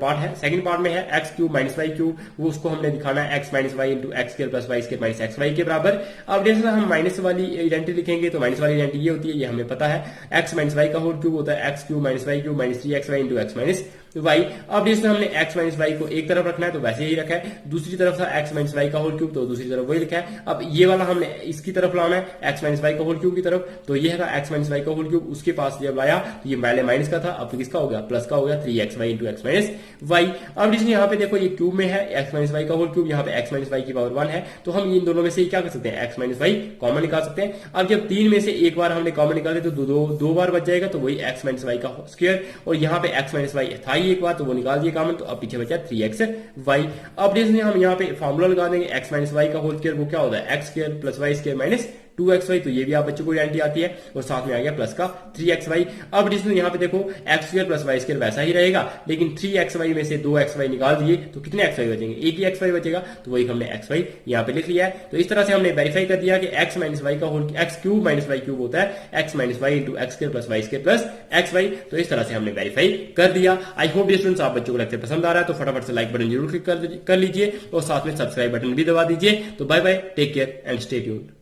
पार्ट है। सेकंड पार्ट में है x cube minus y cube, वो उसको हमने दिखाना है x minus y into x square plus Y square minus x y के बराबर। अब जैसे हम माइनस वाली आइडेंटिटी लिखेंगे तो माइनस वाली आइडेंटिटी ये होती है, ये हमें पता है, एक्स माइनस वाई का होल क्यूब होता है x cube minus y cube minus 3 x y into x minus y. अब जिसमें हमने एक्स माइनस वाई को एक तरफ रखना है तो वैसे ही रखा है, दूसरी तरफ था एक्स माइनस वाई का होल क्यूब तो दूसरी तरफ वही लिखा है। अब ये वाला हमने इसकी तरफ लाना है एक्स माइनस वाई का होल क्यूब की तरफ, तो ये है एक्स माइनस वाई का होल क्यूब, उसके पास जब लाया तो ये पहले माइनस का था, अब तो किसका हो गया, प्लस का हो गया, 3 x y into x minus y. अब जिसने यहाँ पे देखो ये क्यूब में है एक्स माइनस वाई का होल क्यूब, यहाँ पे एक्स माइनस वाई की पावर 1 है, तो हम इन दोनों में से क्या कर सकते हैं, एक्स माइनस वाई कॉमन निकाल सकते हैं। अब जब 3 में से एक बार हमने कॉमन निकाले तो दो बार बच जाएगा, तो वही एक्स माइनस वाई का स्क्वायर, और यहाँ पे एक्स माइनस वाई था ही एक बार तो वो निकाल दिए कॉमन, तो अब पीछे बचा 3x वाई। अब जिसने हम यहाँ पे फॉर्मूला लगा देंगे एक्स माइनस वाई का होल स्क्वायर, वो क्या होता है x square plus Y square minus 2xy, तो ये भी आप बच्चों को आइडेंटिटी आती है, और साथ में आ गया प्लस का 3xy। अब जिसमें यहाँ पे देखो x square plus Y square वैसा ही रहेगा, लेकिन 3xy में से 2xy निकाल दिए तो कितने xy बचेंगे, एक ही xy बचेगा, तो वही हमने xy यहाँ पे लिख लिया है। तो इस तरह से हमने वेरीफाई कर दिया कि x माइनस वाई का whole x cube minus y cube होता है x minus y into x square plus Y square plus xy। तो इस तरह से हमने वेरीफाई कर दिया। आई होप डियर स्टूडेंट्स आप बच्चों को लेक्चर पसंद आ रहा है, तो फटाफट से लाइक बटन जरूर क्लिक कर लीजिए, और साथ में सब्सक्राइब बटन भी दबा दीजिए। तो bye bye, take care and stay tuned.